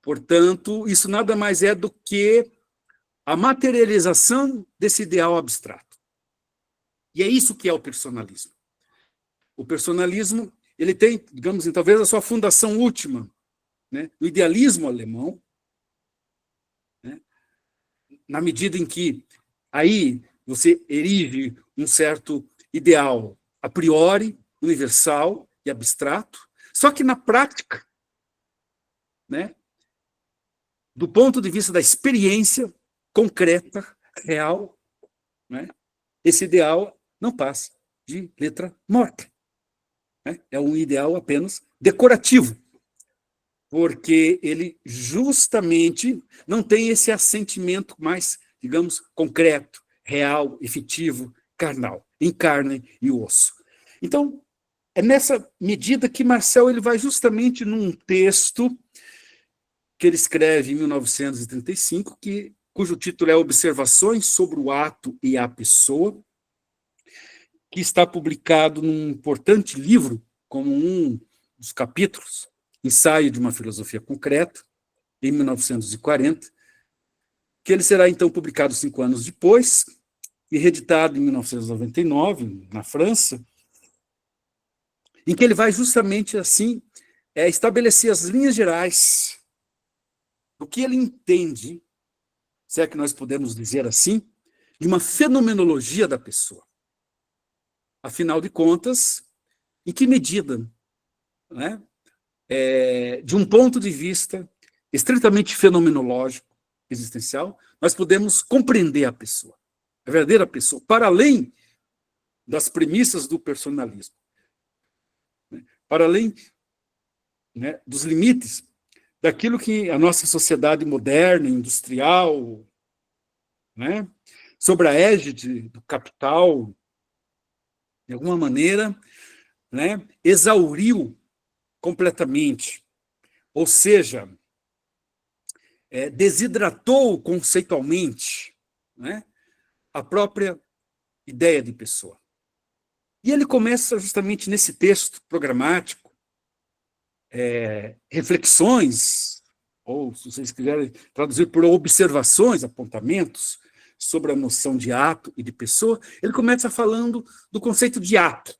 Speaker 2: Portanto, isso nada mais é do que a materialização desse ideal abstrato. E é isso que é o personalismo. O personalismo, ele tem, digamos assim, talvez a sua fundação última, né, no idealismo alemão, né, na medida em que aí você erige um certo ideal a priori, universal e abstrato, só que na prática, né, do ponto de vista da experiência concreta, real, né, esse ideal não passa de letra morta. Né? É um ideal apenas decorativo, porque ele justamente não tem esse assentimento mais, digamos, concreto, real, efetivo, carnal, em carne e osso. Então, é nessa medida que Marcel ele vai justamente num texto que ele escreve em 1935, cujo título é Observações sobre o Ato e a Pessoa, que está publicado num importante livro, como um dos capítulos, Ensaio de uma Filosofia Concreta, em 1940, que ele será, então, publicado 5 anos depois, e reeditado em 1999, na França, em que ele vai justamente, assim, estabelecer as linhas gerais do que ele entende, se é que nós podemos dizer assim, de uma fenomenologia da pessoa. Afinal de contas, em que medida, né, de um ponto de vista estritamente fenomenológico, existencial, nós podemos compreender a pessoa, a verdadeira pessoa, para além das premissas do personalismo, né, para além, né, dos limites daquilo que a nossa sociedade moderna, industrial, né, sob a égide do capital, de alguma maneira, né, exauriu completamente, ou seja, desidratou conceitualmente, né, a própria ideia de pessoa. E ele começa justamente nesse texto programático, reflexões, ou se vocês quiserem traduzir por observações, apontamentos, sobre a noção de ato e de pessoa, ele começa falando do conceito de ato.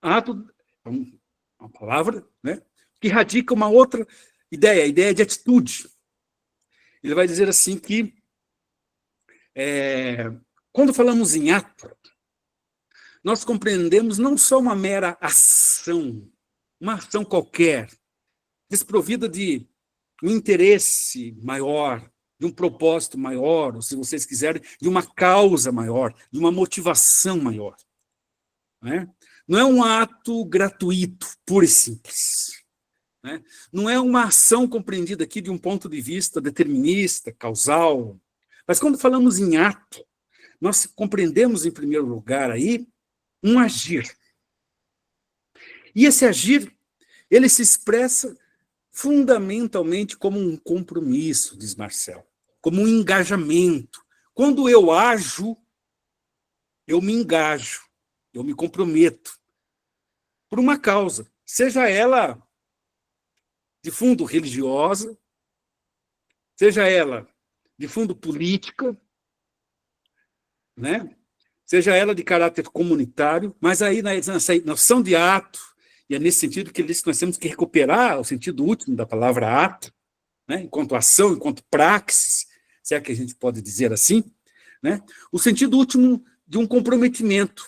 Speaker 2: Ato é uma palavra, né, que radica uma outra ideia, a ideia de atitude. Ele vai dizer assim que, quando falamos em ato, nós compreendemos não só uma mera ação, uma ação qualquer, desprovida de um interesse maior, de um propósito maior, ou se vocês quiserem, de uma causa maior, de uma motivação maior. Né? Não é um ato gratuito, puro e simples. Né? Não é uma ação compreendida aqui de um ponto de vista determinista, causal. Mas quando falamos em ato, nós compreendemos, em primeiro lugar, aí, um agir. E esse agir, ele se expressa fundamentalmente como um compromisso, diz Marcel, como um engajamento. Quando eu ajo, eu me engajo, eu me comprometo por uma causa, seja ela de fundo religiosa, seja ela de fundo política, né? Seja ela de caráter comunitário, mas aí nessa noção de ato, e é nesse sentido que ele diz que nós temos que recuperar o sentido último da palavra ato, né? Enquanto ação, enquanto praxis, se é que a gente pode dizer assim, né? O sentido último de um comprometimento,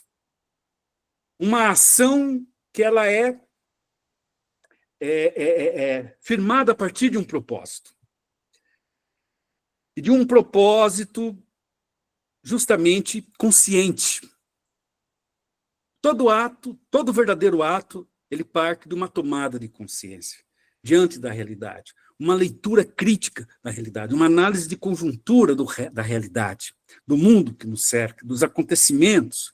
Speaker 2: uma ação que ela é firmada a partir de um propósito. E de um propósito justamente consciente. Todo ato, todo verdadeiro ato, ele parte de uma tomada de consciência diante da realidade, uma leitura crítica da realidade, uma análise de conjuntura da realidade, do mundo que nos cerca, dos acontecimentos,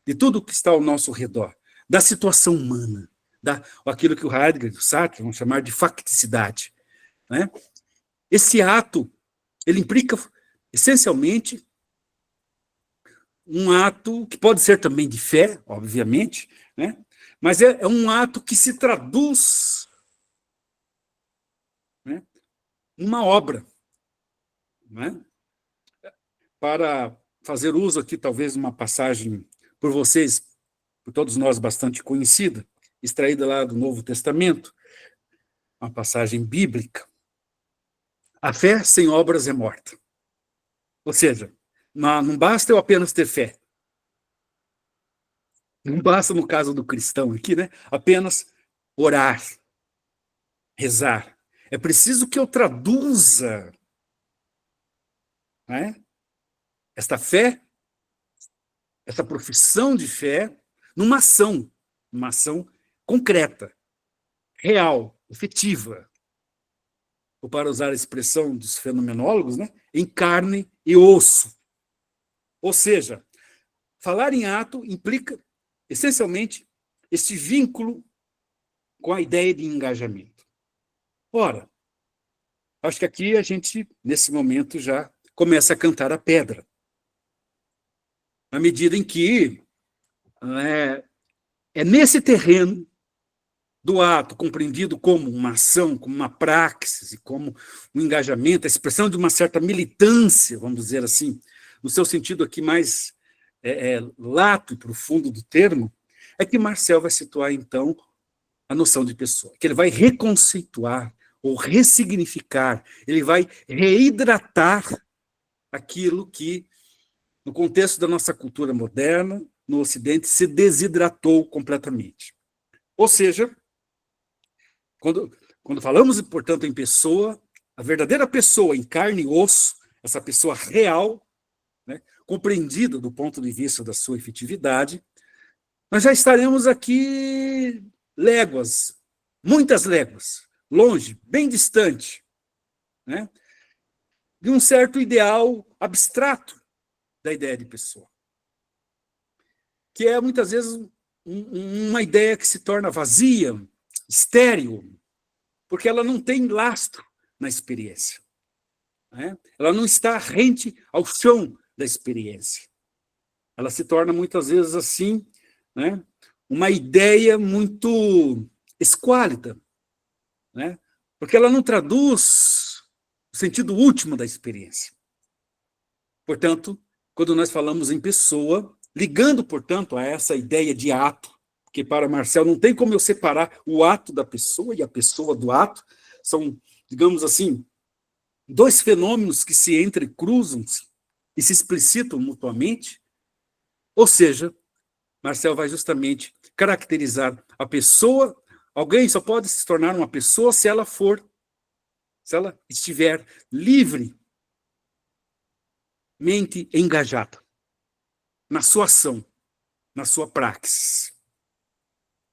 Speaker 2: de tudo que está ao nosso redor, da situação humana, aquilo que o Heidegger e o Sartre vão chamar de facticidade. Né? Esse ato, ele implica, essencialmente, um ato que pode ser também de fé, obviamente, né? Mas é um ato que se traduz, né, numa obra. Né? Para fazer uso aqui, talvez, de uma passagem por vocês, por todos nós, bastante conhecida, extraída lá do Novo Testamento, uma passagem bíblica. A fé sem obras é morta. Ou seja, não basta eu apenas ter fé. Não basta, no caso do cristão aqui, né, apenas orar, rezar. É preciso que eu traduza, né, esta fé, essa profissão de fé, numa ação concreta, real, efetiva. Ou, para usar a expressão dos fenomenólogos, né, em carne e osso. Ou seja, falar em ato implica, essencialmente, este vínculo com a ideia de engajamento. Ora, acho que aqui a gente, nesse momento, já começa a cantar a pedra. Na medida em que é nesse terreno do ato, compreendido como uma ação, como uma praxis, como um engajamento, a expressão de uma certa militância, vamos dizer assim, no seu sentido aqui mais lato e profundo do termo, é que Marcel vai situar, então, a noção de pessoa, que ele vai reconceituar ou ressignificar, ele vai reidratar aquilo que, no contexto da nossa cultura moderna, no Ocidente, se desidratou completamente. Ou seja, quando falamos, portanto, em pessoa, a verdadeira pessoa em carne e osso, essa pessoa real, né, compreendida do ponto de vista da sua efetividade, nós já estaremos aqui léguas, muitas léguas, longe, bem distante, né, de um certo ideal abstrato da ideia de pessoa, que é, muitas vezes, uma ideia que se torna vazia, estéril, porque ela não tem lastro na experiência. Né? Ela não está rente ao chão da experiência. Ela se torna, muitas vezes, assim, né, uma ideia muito esquálida, né? Porque ela não traduz o sentido último da experiência. Portanto, quando nós falamos em pessoa, ligando, portanto, a essa ideia de ato, porque para Marcel não tem como eu separar o ato da pessoa e a pessoa do ato. São, digamos assim, dois fenômenos que se entrecruzam e se explicitam mutuamente. Ou seja, Marcel vai justamente caracterizar a pessoa. Alguém só pode se tornar uma pessoa se ela estiver livremente engajada na sua ação, na sua praxis.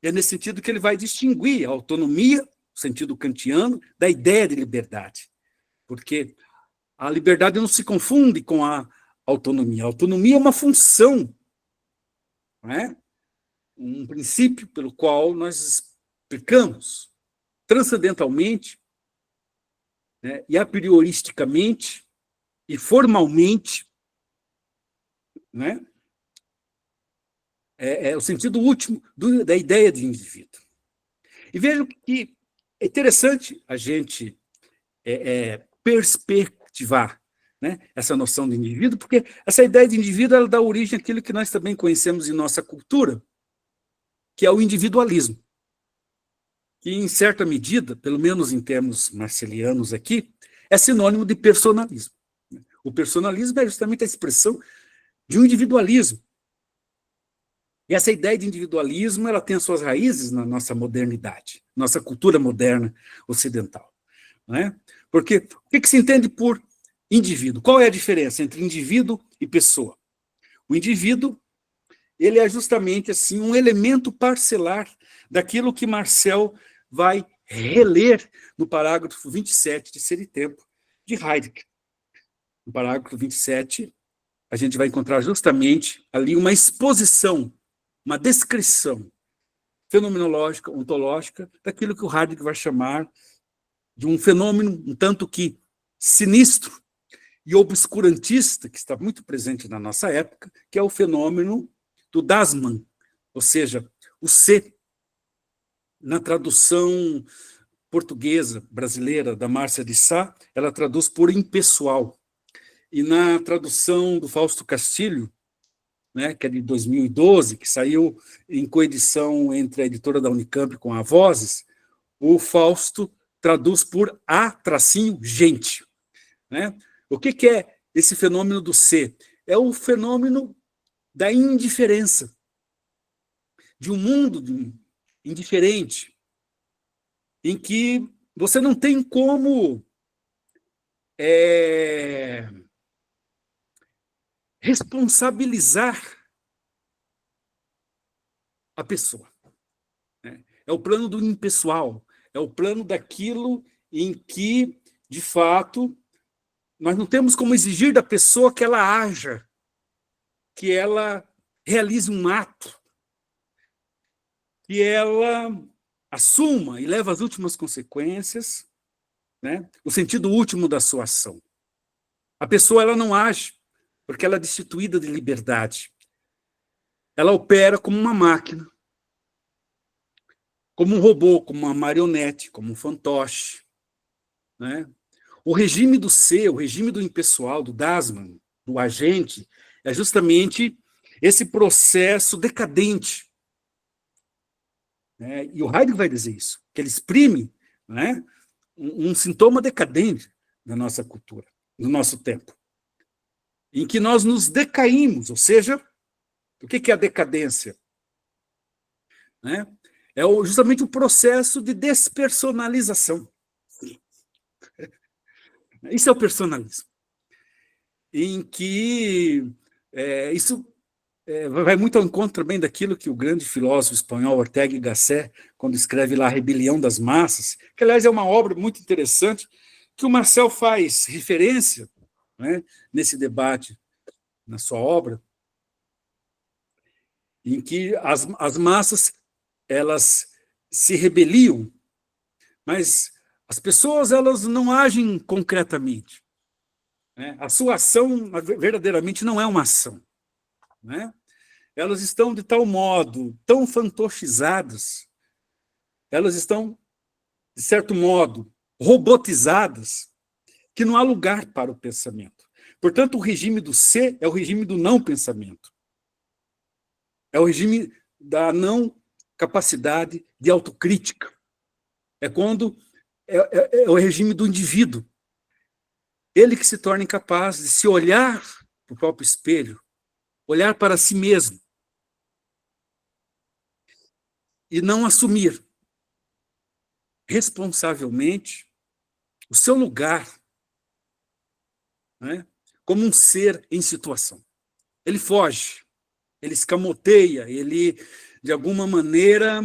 Speaker 2: É nesse sentido que ele vai distinguir a autonomia, no sentido kantiano, da ideia de liberdade. Porque a liberdade não se confunde com a autonomia. A autonomia é uma função, não é? Um princípio pelo qual nós explicamos transcendentalmente, né, e a prioristicamente e formalmente, né, é o sentido último da ideia de indivíduo. E vejam que é interessante a gente perspectivar, né, essa noção de indivíduo, porque essa ideia de indivíduo ela dá origem àquilo que nós também conhecemos em nossa cultura, que é o individualismo, que, em certa medida, pelo menos em termos marcelianos aqui, é sinônimo de personalismo. O personalismo é justamente a expressão de um individualismo. E essa ideia de individualismo ela tem as suas raízes na nossa modernidade, nossa cultura moderna ocidental. Não é? Porque o que se entende por indivíduo? Qual é a diferença entre indivíduo e pessoa? O indivíduo ele é justamente assim um elemento parcelar daquilo que Marcel vai reler no parágrafo 27 de Ser e Tempo, de Heidegger. No parágrafo 27, a gente vai encontrar justamente ali uma exposição, uma descrição fenomenológica, ontológica, daquilo que o Heidegger vai chamar de um fenômeno um tanto que sinistro e obscurantista, que está muito presente na nossa época, que é o fenômeno do Dasman, ou seja, o ser. Na tradução portuguesa, brasileira, da Márcia de Sá, ela traduz por impessoal. E na tradução do Fausto Castilho, né, que é de 2012, que saiu em coedição entre a editora da Unicamp com a Vozes, o Fausto traduz por a-gente. Né? O que é esse fenômeno do ser? É o fenômeno da indiferença, de um mundo indiferente, em que você não tem como responsabilizar a pessoa. Né? É o plano do impessoal, é o plano daquilo em que, de fato, nós não temos como exigir da pessoa que ela haja, que ela realize um ato, que ela assuma e leve as últimas consequências, né, o sentido último da sua ação. A pessoa ela não age porque ela é destituída de liberdade. Ela opera como uma máquina, como um robô, como uma marionete, como um fantoche. Né? O regime do ser, o regime do impessoal, do Dasman, do agente, é justamente esse processo decadente. Né? E o Heidegger vai dizer isso, que ele exprime, né, um sintoma decadente da nossa cultura, do nosso tempo, em que nós nos decaímos, ou seja, o que é a decadência? Né? É justamente o processo de despersonalização. Isso é o personalismo, em que isso vai muito ao encontro também daquilo que o grande filósofo espanhol Ortega y Gasset, quando escreve lá A Rebelião das Massas, que, aliás, é uma obra muito interessante, que o Marcel faz referência, né, nesse debate, na sua obra, em que as massas elas se rebeliam, mas as pessoas elas não agem concretamente. Né? A sua ação verdadeiramente não é uma ação. Né? Elas estão de tal modo, tão fantochizadas, elas estão, de certo modo, robotizadas, que não há lugar para o pensamento. Portanto, o regime do ser é o regime do não pensamento. É o regime da não capacidade de autocrítica. É quando é o regime do indivíduo. Ele que se torna incapaz de se olhar para o próprio espelho, olhar para si mesmo e não assumir responsavelmente o seu lugar, né, como um ser em situação. Ele foge, ele escamoteia, ele, de alguma maneira,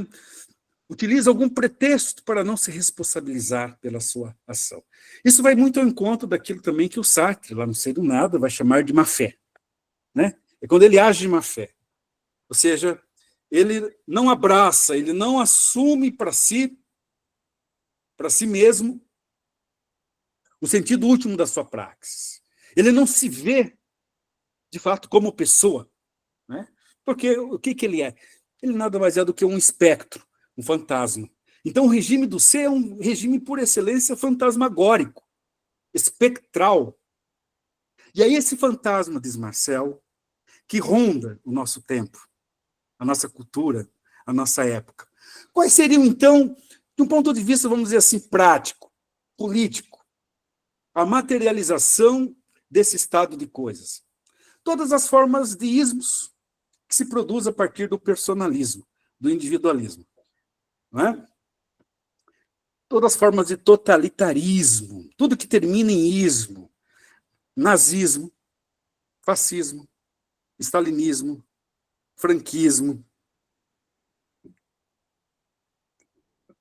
Speaker 2: utiliza algum pretexto para não se responsabilizar pela sua ação. Isso vai muito ao encontro daquilo também que o Sartre, lá no Sei do Nada, vai chamar de má-fé. Né? É quando ele age de má-fé. Ou seja, ele não abraça, ele não assume para si mesmo, o sentido último da sua praxis. Ele não se vê, de fato, como pessoa. Né? Porque o que ele é? Ele nada mais é do que um espectro, um fantasma. Então, o regime do ser é um regime, por excelência, fantasmagórico, espectral. E aí esse fantasma, diz Marcel, que ronda o nosso tempo, a nossa cultura, a nossa época. Quais seriam, então, de um ponto de vista, vamos dizer assim, prático, político, a materialização desse estado de coisas? Todas as formas de ismos que se produz a partir do personalismo, do individualismo. Não é? Todas as formas de totalitarismo, tudo que termina em ismo, nazismo, fascismo, stalinismo, franquismo,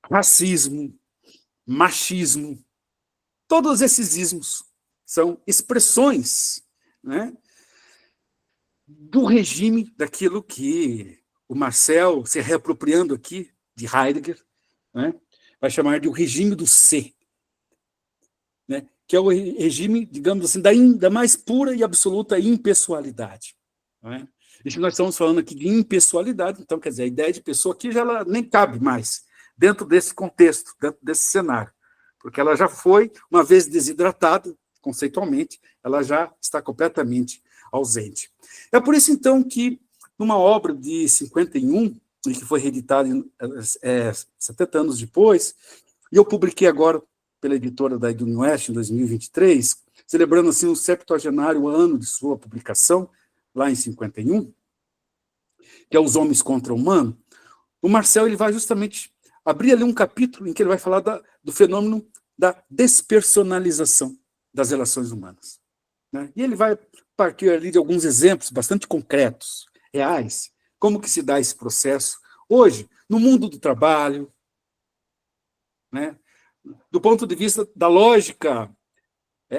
Speaker 2: racismo, machismo, todos esses ismos são expressões, né, do regime daquilo que o Marcel, se reapropriando aqui de Heidegger, né, vai chamar de o regime do ser, né, que é o regime, digamos assim, da mais pura e absoluta impessoalidade. Né? E nós estamos falando aqui de impessoalidade, então, quer dizer, a ideia de pessoa aqui já ela nem cabe mais dentro desse contexto, dentro desse cenário, porque ela já foi, uma vez desidratada, conceitualmente, ela já está completamente ausente. É por isso, então, que numa obra de 51, e que foi reeditada 70 anos depois, e eu publiquei agora pela editora da Edwin West, em 2023, celebrando assim o 70º ano de sua publicação, lá em 51, que é Os Homens contra o Humano, o Marcel ele vai justamente abrir ali um capítulo em que ele vai falar do fenômeno da despersonalização das relações humanas. Né? E ele vai partir ali de alguns exemplos bastante concretos, reais, como que se dá esse processo hoje, no mundo do trabalho, né? Do ponto de vista da lógica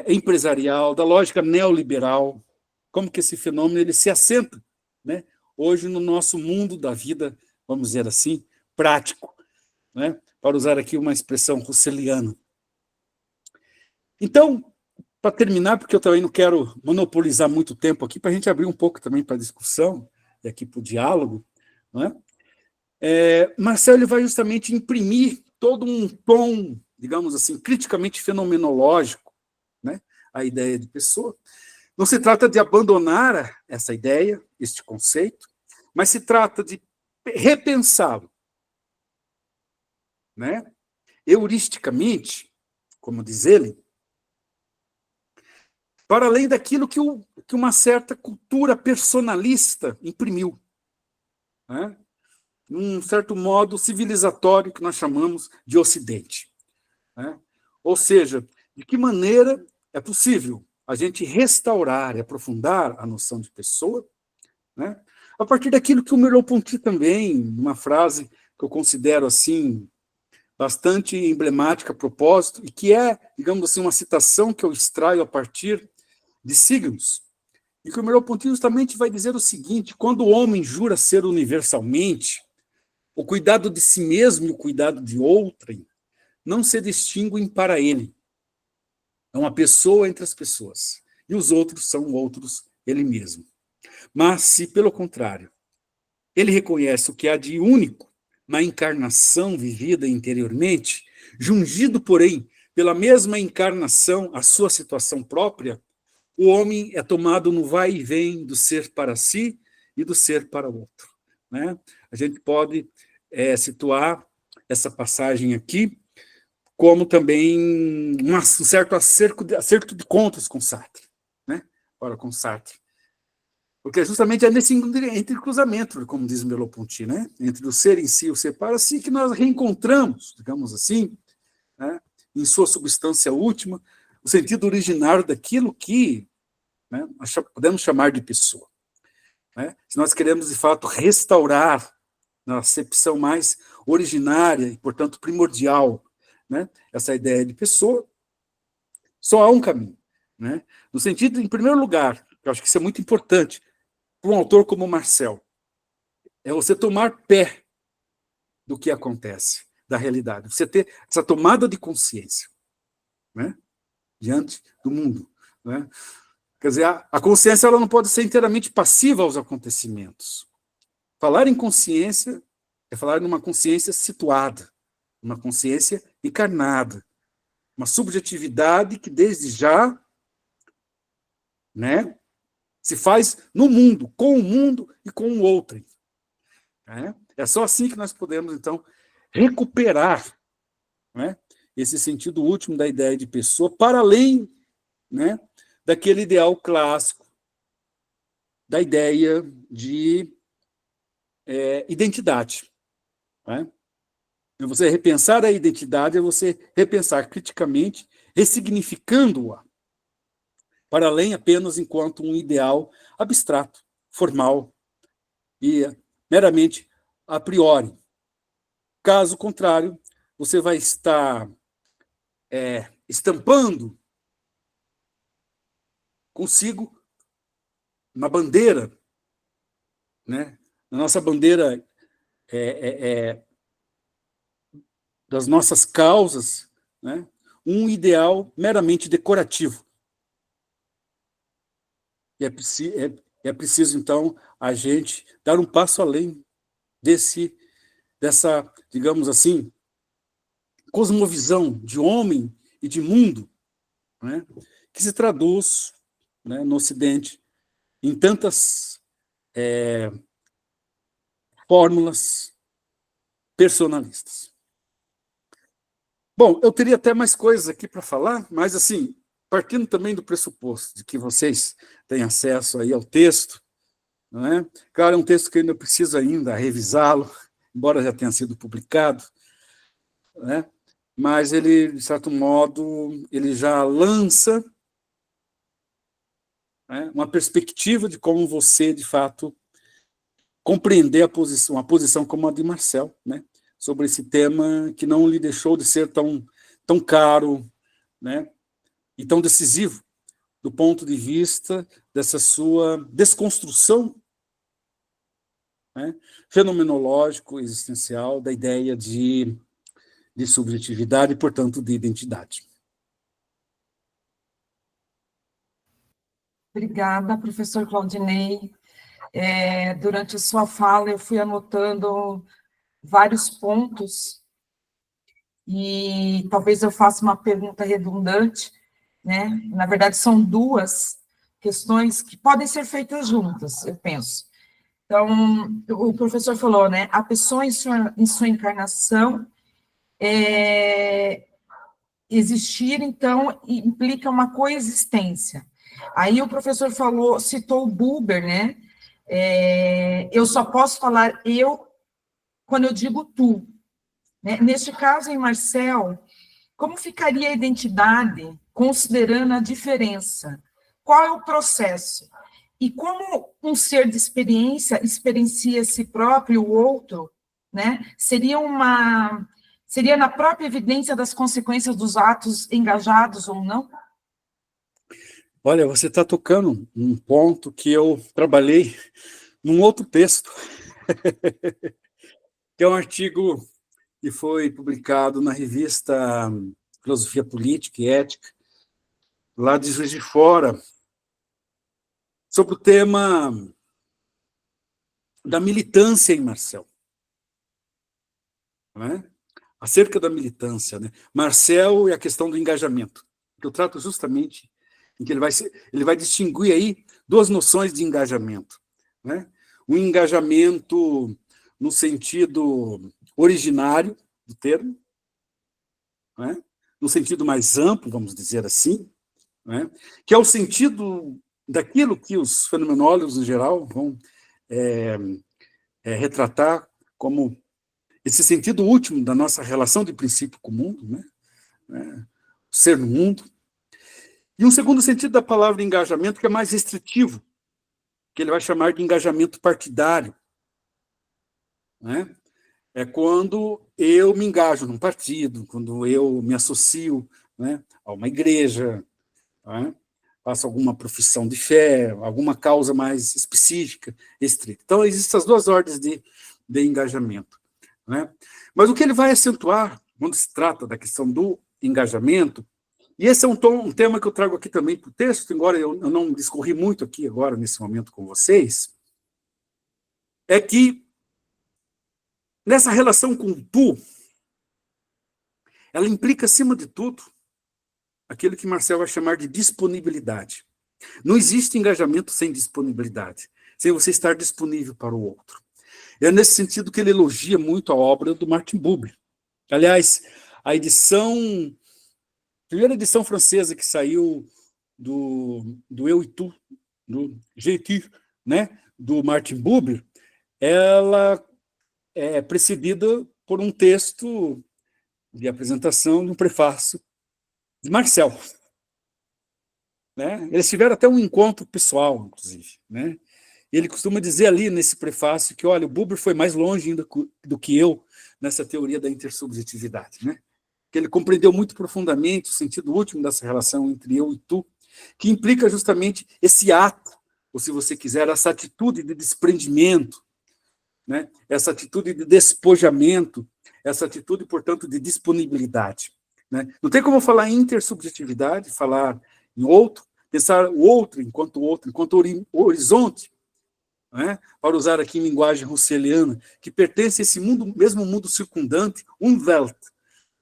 Speaker 2: empresarial, da lógica neoliberal, como que esse fenômeno ele se assenta, né, hoje no nosso mundo da vida, vamos dizer assim, prático, né, para usar aqui uma expressão russeliana. Então, para terminar, porque eu também não quero monopolizar muito tempo aqui, para a gente abrir um pouco também para a discussão, e aqui para o diálogo, né, Marcel ele vai justamente imprimir todo um tom, digamos assim, criticamente fenomenológico, né, a ideia de pessoa. Não se trata de abandonar essa ideia, este conceito, mas se trata de repensá-lo, né, heuristicamente, como diz ele, para além daquilo que uma certa cultura personalista imprimiu, né, num certo modo civilizatório que nós chamamos de Ocidente. Né? Ou seja, de que maneira é possível a gente restaurar e aprofundar a noção de pessoa, né? A partir daquilo que o Merleau-Ponty também, numa frase que eu considero assim bastante emblemática a propósito, e que é, digamos assim, uma citação que eu extraio a partir de signos, e que o Merleau-Ponty justamente vai dizer o seguinte: quando o homem jura ser universalmente, o cuidado de si mesmo e o cuidado de outrem não se distinguem para ele. É uma pessoa entre as pessoas. E os outros são outros, ele mesmo. Mas, se, pelo contrário, ele reconhece o que há de único na encarnação vivida interiormente, jungido, porém, pela mesma encarnação à sua situação própria, o homem é tomado no vai e vem do ser para si e do ser para o outro. Né? A gente pode situar essa passagem aqui como também um certo acerto de contas com Sartre, né? Ora, com Sartre. Porque justamente é nesse entrecruzamento, como diz Merleau-Ponty, né? Entre o ser em si e o ser para si, que nós reencontramos, digamos assim, né? Em sua substância última, o sentido originário daquilo que, né, nós podemos chamar de pessoa. Né? Se nós queremos, de fato, restaurar, na acepção mais originária e, portanto, primordial, né, essa ideia de pessoa, só há um caminho. Né? No sentido, em primeiro lugar, eu acho que isso é muito importante, para um autor como Marcel, é você tomar pé do que acontece, da realidade, você ter essa tomada de consciência, né, diante do mundo. Né? Quer dizer, a consciência ela não pode ser inteiramente passiva aos acontecimentos. Falar em consciência é falar numa consciência situada, uma consciência encarnada, uma subjetividade que desde já, né, se faz no mundo, com o mundo e com o outro. Né? É só assim que nós podemos, então, recuperar, né, esse sentido último da ideia de pessoa, para além, né, daquele ideal clássico, da ideia de identidade. Né? Você repensar a identidade é você repensar criticamente, ressignificando-a, para além apenas enquanto um ideal abstrato, formal e meramente a priori. Caso contrário, você vai estar estampando consigo uma bandeira, né? A nossa bandeira das nossas causas, né? Um ideal meramente decorativo. E é preciso, então, a gente dar um passo além dessa, digamos assim, cosmovisão de homem e de mundo, né, que se traduz, né, no Ocidente em tantas fórmulas personalistas. Bom, eu teria até mais coisas aqui para falar, mas, assim, partindo também do pressuposto de que vocês têm acesso aí ao texto, não é? Claro, é um texto que eu ainda preciso ainda revisá-lo, embora já tenha sido publicado, né? Mas ele, de certo modo, ele já lança, né, uma perspectiva de como você, de fato, compreender uma posição como a de Marcel, né, sobre esse tema que não lhe deixou de ser tão caro, né, e tão decisivo do ponto de vista dessa sua desconstrução, né, fenomenológico, existencial, da ideia de subjetividade e, portanto, de identidade.
Speaker 1: Obrigada, professor Claudinei. Durante a sua fala, eu fui anotando vários pontos e talvez eu faça uma pergunta redundante, né? Na verdade, são duas questões que podem ser feitas juntas, eu penso. Então, o professor falou, né? A pessoa em sua encarnação existir, então, implica uma coexistência. Aí o professor citou o Buber, né? Eu só posso falar eu quando eu digo tu. Né? Neste caso, em Marcel, como ficaria a identidade considerando a diferença? Qual é o processo? E como um ser de experiência experiencia si próprio e o outro, né? Seria na própria evidência das consequências dos atos engajados ou não?
Speaker 2: Olha, você está tocando um ponto que eu trabalhei num outro texto, que é um artigo que foi publicado na revista Filosofia Política e Ética, lá de Juiz de Fora, sobre o tema da militância em Marcel. Não é? Acerca da militância. Né? Marcel e a questão do engajamento, que eu trato justamente em que ele vai distinguir aí duas noções de engajamento. Né? Um engajamento no sentido originário do termo, né? No sentido mais amplo, vamos dizer assim, né? Que é o sentido daquilo que os fenomenólogos, em geral, vão retratar como esse sentido último da nossa relação de princípio com o mundo, né? O ser no mundo. E um segundo sentido da palavra engajamento, que é mais restritivo, que ele vai chamar de engajamento partidário, né? É quando eu me engajo num partido, quando eu me associo, né, a uma igreja, né, faço alguma profissão de fé, alguma causa mais específica, estrita. Então, existem as duas ordens de engajamento, né? Mas o que ele vai acentuar, quando se trata da questão do engajamento, e esse é um tema que eu trago aqui também para o texto, embora eu não discorri muito aqui agora, nesse momento, com vocês, é que nessa relação com o tu, ela implica, acima de tudo, aquilo que Marcel vai chamar de disponibilidade. Não existe engajamento sem disponibilidade, sem você estar disponível para o outro. É nesse sentido que ele elogia muito a obra do Martin Buber. Aliás, a primeira edição francesa que saiu do Eu e Tu, do Jeiti, né, do Martin Buber, ela é precedida por um texto de apresentação de um prefácio de Marcel. Né? Eles tiveram até um encontro pessoal, inclusive. Né? Ele costuma dizer ali nesse prefácio que, olha, o Buber foi mais longe ainda do que eu nessa teoria da intersubjetividade, né? Que ele compreendeu muito profundamente o sentido último dessa relação entre eu e tu, que implica justamente esse ato, ou se você quiser, essa atitude de desprendimento, né? Essa atitude de despojamento, essa atitude, portanto, de disponibilidade. Né? Não tem como falar em intersubjetividade, falar em outro, pensar o outro, enquanto horizonte, né? Para usar aqui em linguagem russeliana, que pertence a esse mundo, mesmo mundo circundante, Umwelt,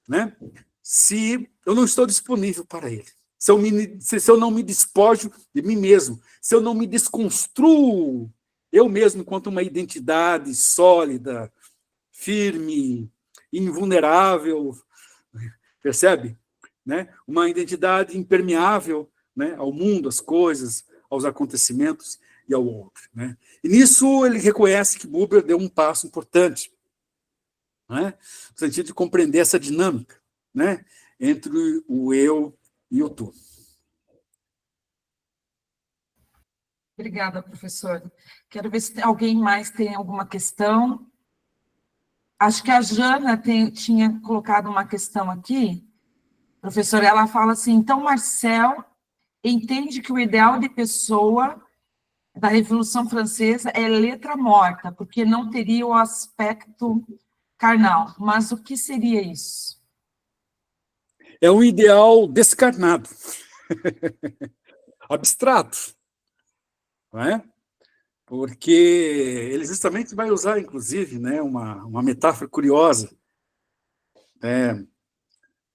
Speaker 2: né? Se eu não estou disponível para ele, se eu não me despojo de mim mesmo, se eu não me desconstruo eu mesmo enquanto uma identidade sólida, firme, invulnerável, percebe? Né? Uma identidade impermeável, né, ao mundo, às coisas, aos acontecimentos e ao outro. Né? E nisso ele reconhece que Buber deu um passo importante, né, no sentido de compreender essa dinâmica, né, entre o eu e o tu.
Speaker 1: Obrigada, professor. Quero ver se alguém mais tem alguma questão. Acho que a Jana tinha colocado uma questão aqui. Professora, ela fala assim, então Marcel entende que o ideal de pessoa da Revolução Francesa é letra morta, porque não teria o aspecto carnal. Mas o que seria isso?
Speaker 2: É um ideal descarnado, abstrato, não é? Porque ele justamente vai usar, inclusive, né, uma metáfora curiosa, né,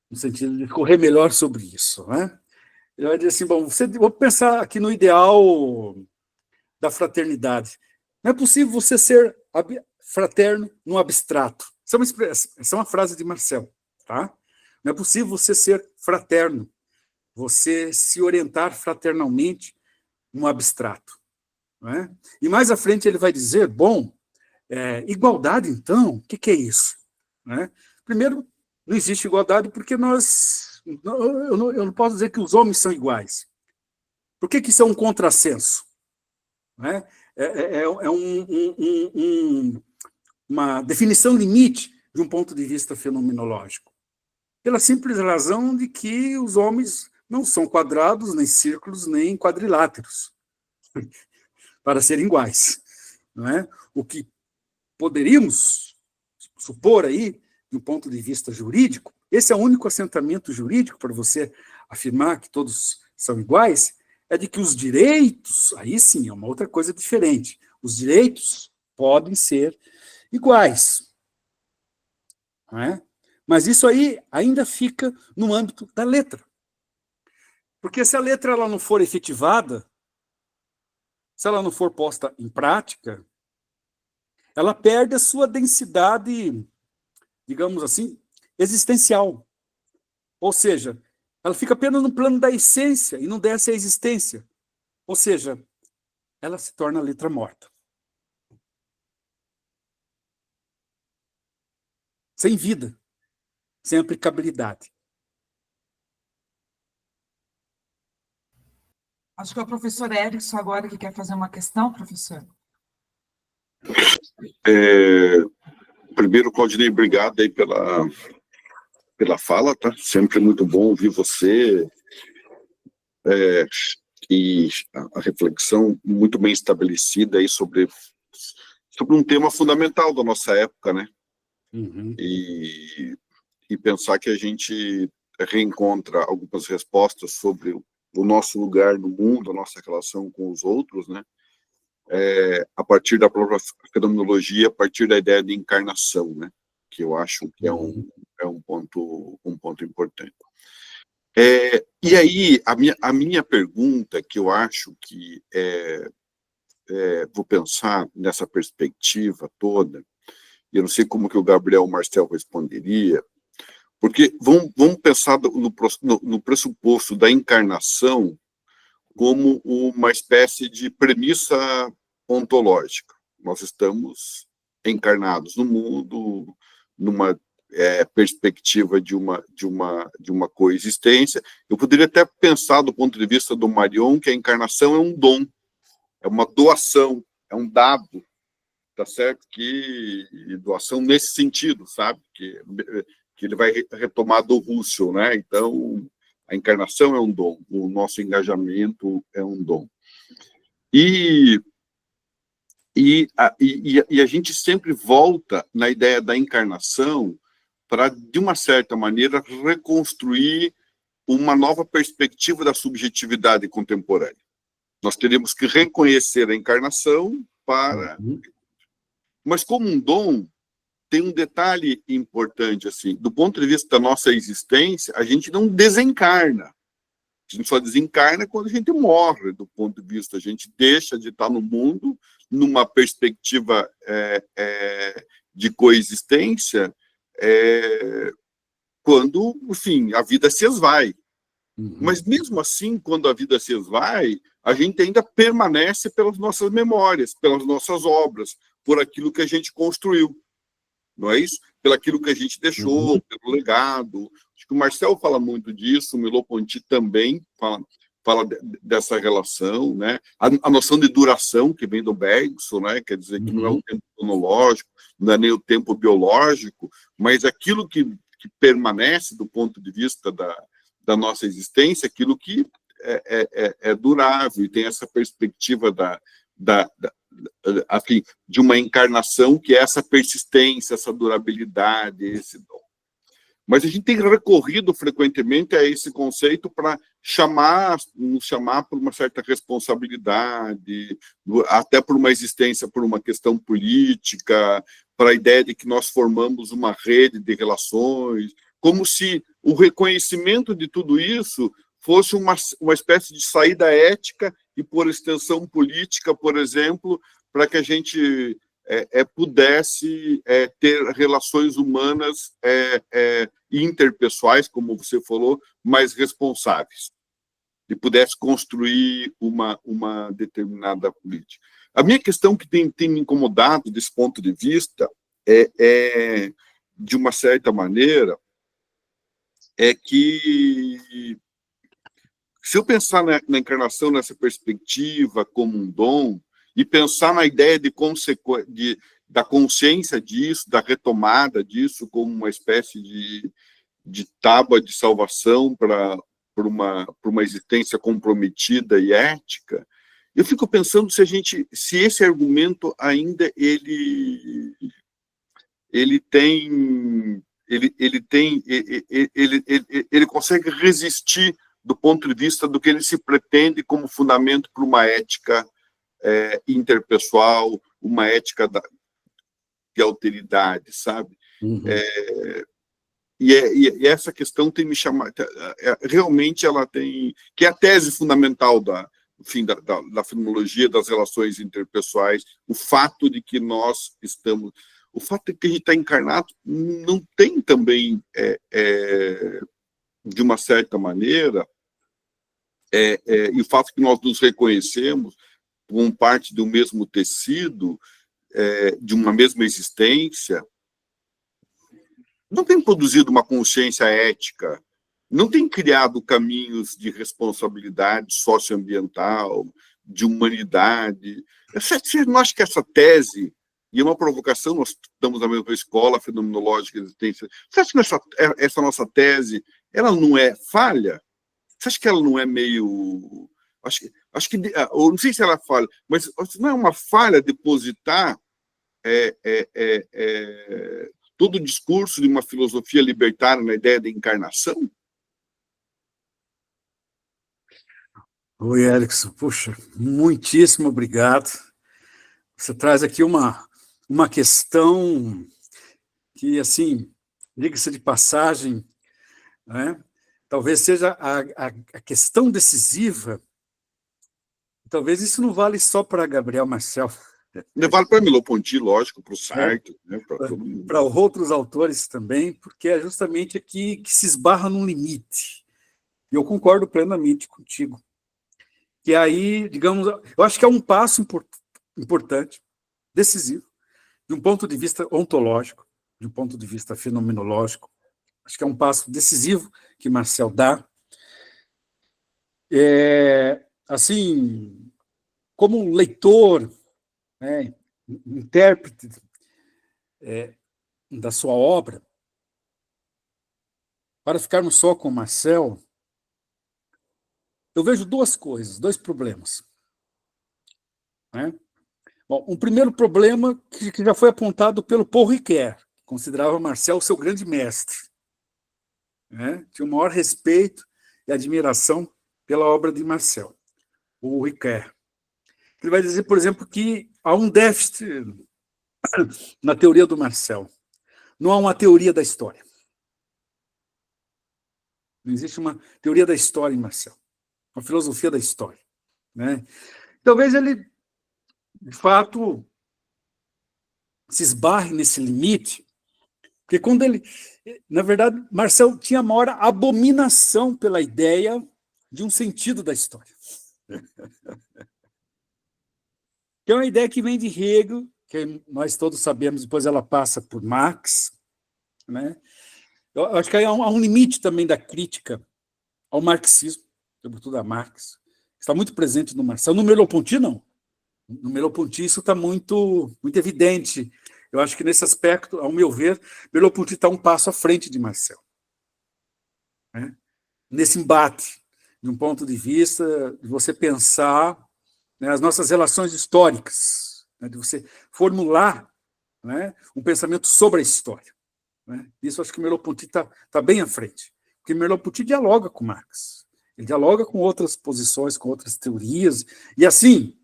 Speaker 2: no sentido de correr melhor sobre isso. Né? Ele vai dizer assim, bom, vou pensar aqui no ideal da fraternidade. Não é possível você ser fraterno no abstrato. Essa é uma frase de Marcel. Tá? Não é possível você ser fraterno, você se orientar fraternalmente no abstrato. Não é? E mais à frente ele vai dizer, bom, igualdade, então, o que é isso? Né? Primeiro, não existe igualdade porque eu não posso dizer que os homens são iguais. Por que isso é um contrassenso? Né? Uma definição limite de um ponto de vista fenomenológico. Pela simples razão de que os homens não são quadrados, nem círculos, nem quadriláteros, para serem iguais. Não é? O que poderíamos supor aí, de um ponto de vista jurídico, esse é o único assentamento jurídico para você afirmar que todos são iguais, é de que os direitos, aí sim, é uma outra coisa diferente, os direitos podem ser iguais. Não é? Mas isso aí ainda fica no âmbito da letra. Porque se a letra ela não for efetivada, se ela não for posta em prática, ela perde a sua densidade digamos assim, existencial. Ou seja, ela fica apenas no plano da essência e não desce à existência. Ou seja, ela se torna letra morta. Sem vida, sem aplicabilidade.
Speaker 1: Acho que é o professor Erickson agora que quer fazer uma questão, professor.
Speaker 3: Primeiro, Claudinei, obrigado aí pela fala, tá? Sempre muito bom ouvir você, e a reflexão muito bem estabelecida aí sobre um tema fundamental da nossa época, né?
Speaker 2: Uhum.
Speaker 3: E pensar que a gente reencontra algumas respostas sobre o nosso lugar no mundo, a nossa relação com os outros, né? A partir da própria fenomenologia, a partir da ideia de encarnação, né? Que eu acho que é um ponto importante. E aí, a minha pergunta, que eu acho que vou pensar nessa perspectiva toda, e eu não sei como que o Gabriel Marcel responderia, porque vamos pensar no pressuposto da encarnação como uma espécie de premissa ontológica. Nós estamos encarnados no mundo, numa perspectiva de uma coexistência. Eu poderia até pensar, do ponto de vista do Marion, que a encarnação é um dom, é uma doação, é um dado, tá certo? Que doação nesse sentido, sabe? Que ele vai retomar do Husserl, né? Então, a encarnação é um dom, o nosso engajamento é um dom. E a gente sempre volta na ideia da encarnação para, de uma certa maneira, reconstruir uma nova perspectiva da subjetividade contemporânea. Nós teríamos que reconhecer a encarnação para... Mas como um dom, tem um detalhe importante, assim, do ponto de vista da nossa existência, a gente não desencarna. A gente só desencarna quando a gente morre, do ponto de vista, a gente deixa de estar no mundo numa perspectiva de coexistência, quando, enfim, a vida se esvai. Mas mesmo assim, quando a vida se esvai, a gente ainda permanece pelas nossas memórias, pelas nossas obras, por aquilo que a gente construiu. Não é isso? Pelo aquilo que a gente deixou, pelo legado. Acho que o Marcel fala muito disso, o Merleau-Ponty também fala dessa relação, né? A noção de duração, que vem do Bergson, né? Quer dizer que não é o tempo cronológico, não é nem o tempo biológico, mas aquilo que permanece do ponto de vista da nossa existência, aquilo que é durável e tem essa perspectiva assim, de uma encarnação que é essa persistência, essa durabilidade, esse dom. Mas a gente tem recorrido frequentemente a esse conceito para nos chamar por uma certa responsabilidade, até por uma existência, por uma questão política, para a ideia de que nós formamos uma rede de relações, como se o reconhecimento de tudo isso fosse uma espécie de saída ética e, por extensão política, por exemplo, para que a gente pudesse ter relações humanas interpessoais, como você falou, mais responsáveis, e pudesse construir uma determinada política. A minha questão que tem me incomodado desse ponto de vista de uma certa maneira, é que, se eu pensar na encarnação nessa perspectiva como um dom, e pensar na ideia da consciência disso, da retomada disso como uma espécie de tábua de salvação para uma existência comprometida e ética, eu fico pensando se esse argumento ainda ele consegue resistir do ponto de vista do que ele se pretende como fundamento para uma ética interpessoal, uma ética de alteridade, sabe? E essa questão tem me chamado, realmente ela tem, que é a tese fundamental da fenomenologia das relações interpessoais, o fato de que nós estamos... o fato de que a gente está encarnado não tem também, de uma certa maneira, e o fato de que nós nos reconhecemos como parte do mesmo tecido, de uma mesma existência, não tem produzido uma consciência ética, não tem criado caminhos de responsabilidade socioambiental, de humanidade. Você não acha que essa tese, e é uma provocação, nós estamos na mesma escola fenomenológica de existência, você acha que essa nossa tese, ela não é falha? Você acha que ela não é meio... Acho que eu não sei se ela é falha, mas não é uma falha depositar todo o discurso de uma filosofia libertária na ideia da encarnação?
Speaker 2: Oi, Erickson. Puxa, muitíssimo obrigado. Você traz aqui uma questão que, assim, diga-se de passagem, né? Talvez seja a questão decisiva. Talvez isso não vale só para Gabriel Marcel.
Speaker 3: Vale para Merleau-Ponty, lógico, para o Sartre, né, para todo mundo.
Speaker 2: Para outros autores também, porque é justamente aqui que se esbarra num limite. E eu concordo plenamente contigo. Que aí, digamos, eu acho que é um passo importante, decisivo, de um ponto de vista ontológico, de um ponto de vista fenomenológico. Acho que é um passo decisivo que Marcel dá. Assim, como leitor, né, intérprete da sua obra, para ficarmos só com Marcel, eu vejo duas coisas, dois problemas. Né? Bom, um primeiro problema que já foi apontado pelo Paul Ricoeur, que considerava Marcel o seu grande mestre. Né? Tinha o maior respeito e admiração pela obra de Marcel, o Ricoeur. Ele vai dizer, por exemplo, que há um déficit na teoria do Marcel. Não há uma teoria da história. Não existe uma teoria da história em Marcel, uma filosofia da história. Né? Talvez ele, de fato, se esbarre nesse limite, porque quando ele... Na verdade, Marcel tinha a maior abominação pela ideia de um sentido da história. Que é uma ideia que vem de Hegel, que nós todos sabemos, depois ela passa por Marx. Né? Eu acho que há um limite também da crítica ao marxismo, sobretudo a Marx, que está muito presente no Marcel. No Merleau-Ponty, não. No Merleau-Ponty isso está muito evidente. Eu acho que nesse aspecto, ao meu ver, Merleau-Ponty está um passo à frente de Marcel. Né? Nesse embate, de um ponto de vista de você pensar, né, as nossas relações históricas, né, de você formular, né, um pensamento sobre a história. Né? Isso acho que Merleau-Ponty está bem à frente. Porque Merleau-Ponty dialoga com Marx, ele dialoga com outras posições, com outras teorias, e assim,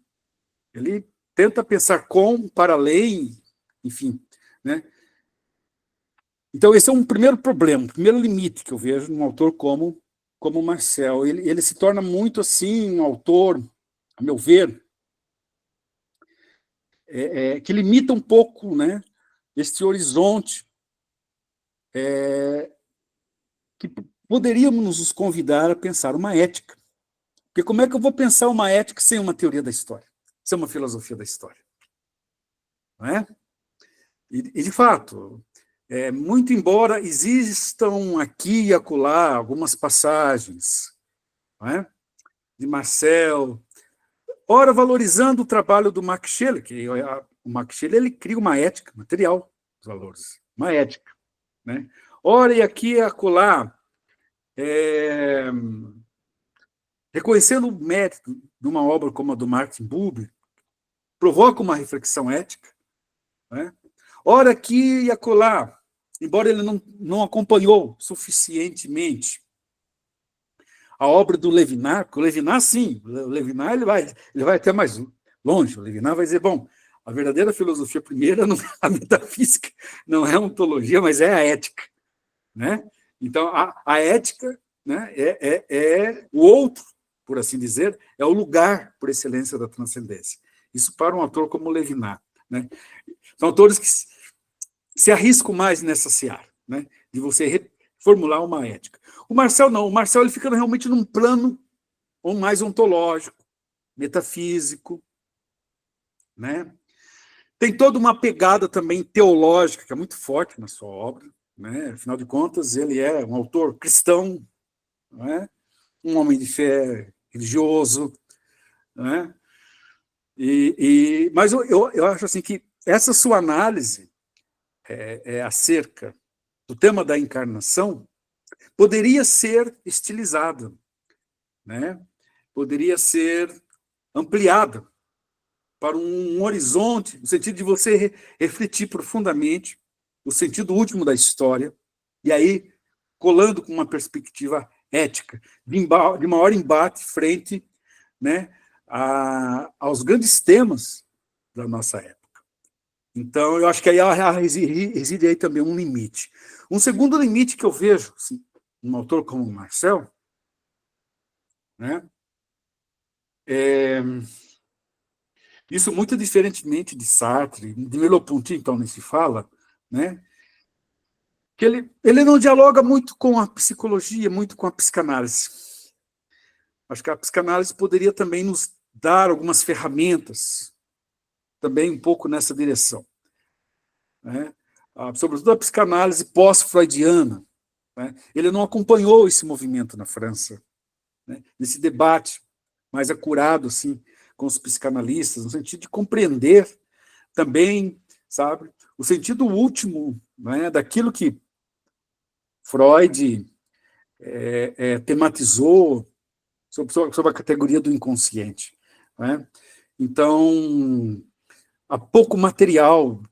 Speaker 2: ele tenta pensar com, para além, enfim. Né? Então, esse é um primeiro problema, um primeiro limite que eu vejo num autor como Marcel. Ele se torna muito, assim, um autor, a meu ver, que limita um pouco, né, este horizonte que poderíamos nos convidar a pensar uma ética. Porque como é que eu vou pensar uma ética sem uma teoria da história? Sem uma filosofia da história? Não é? E de fato, muito embora existam aqui e acolá algumas passagens, não é? De Marcel, ora valorizando o trabalho do Max Scheler, que o Max Scheler ele cria uma ética material dos valores, uma ética. Né? Ora e aqui e acolá, reconhecendo o mérito de uma obra como a do Martin Buber, provoca uma reflexão ética. Né? Ora aqui e acolá, embora ele não acompanhou suficientemente a obra do Levinas, porque o Levinas, sim, o Levinas ele vai até mais longe. O Levinas vai dizer, bom, a verdadeira filosofia primeira não é a metafísica, não é a ontologia, mas é a ética. Né? Então, a ética, né, é o outro, por assim dizer, é o lugar por excelência da transcendência. Isso para um autor como Levinas. Né? São autores se arriscam mais nessa seara, né? De você formular uma ética. O Marcel não, o Marcel ele fica realmente num plano mais ontológico, metafísico, né? Tem toda uma pegada também teológica, que é muito forte na sua obra, né? Afinal de contas, ele é um autor cristão, né? Um homem de fé, religioso, né? Mas eu acho assim que essa sua análise acerca do tema da encarnação poderia ser estilizada, né? Poderia ser ampliada para um horizonte, no sentido de você refletir profundamente o sentido último da história, e aí colando com uma perspectiva ética, de maior embate frente, né, aos grandes temas da nossa época. Então, eu acho que aí reside aí também um limite. Um segundo limite que eu vejo, assim, um autor como o Marcel, né, isso muito diferentemente de Sartre, de Merleau-Ponty, então, nem se fala, né, que ele não dialoga muito com a psicologia, muito com a psicanálise. Acho que a psicanálise poderia também nos dar algumas ferramentas, também um pouco nessa direção, né? Sobretudo a psicanálise pós-freudiana, né? Ele não acompanhou esse movimento na França, né? Nesse debate mais acurado assim, com os psicanalistas, no sentido de compreender também, sabe, o sentido último, né, daquilo que Freud tematizou sobre a categoria do inconsciente, né? Então, há pouco material,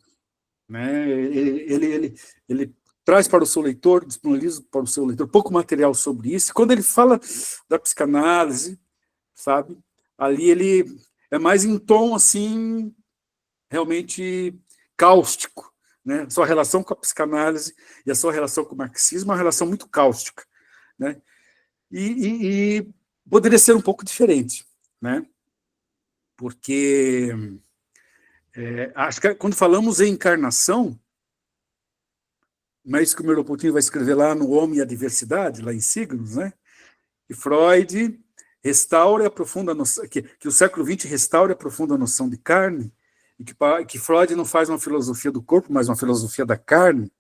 Speaker 2: né? Ele traz para o seu leitor, disponibiliza para o seu leitor pouco material sobre isso. Quando ele fala da psicanálise, sabe, ali ele é mais em tom assim, realmente cáustico, né? A sua relação com a psicanálise e a sua relação com o marxismo é uma relação muito cáustica, né? E poderia ser um pouco diferente, né? Porque acho que quando falamos em encarnação, não é isso que o Merleau-Ponty vai escrever lá no Homem e a Diversidade, lá em Signos, né? Que Freud restaura a profunda noção, que o século XX restaura a profunda noção de carne, e que Freud não faz uma filosofia do corpo, mas uma filosofia da carne.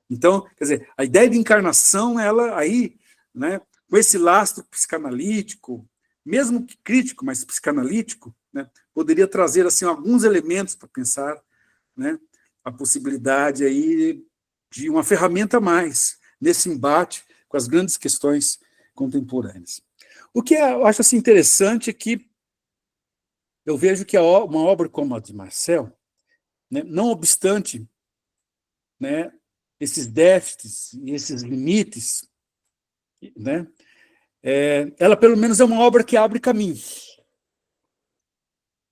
Speaker 2: Então, quer dizer, a ideia de encarnação, ela aí, né, com esse lastro psicanalítico, mesmo que crítico, mas psicanalítico, né, poderia trazer assim alguns elementos para pensar, né, a possibilidade aí de uma ferramenta a mais nesse embate com as grandes questões contemporâneas. O que eu acho assim, interessante é que eu vejo que uma obra como a de Marcel, né, não obstante, né, esses déficits e esses limites, né, ela pelo menos é uma obra que abre caminho,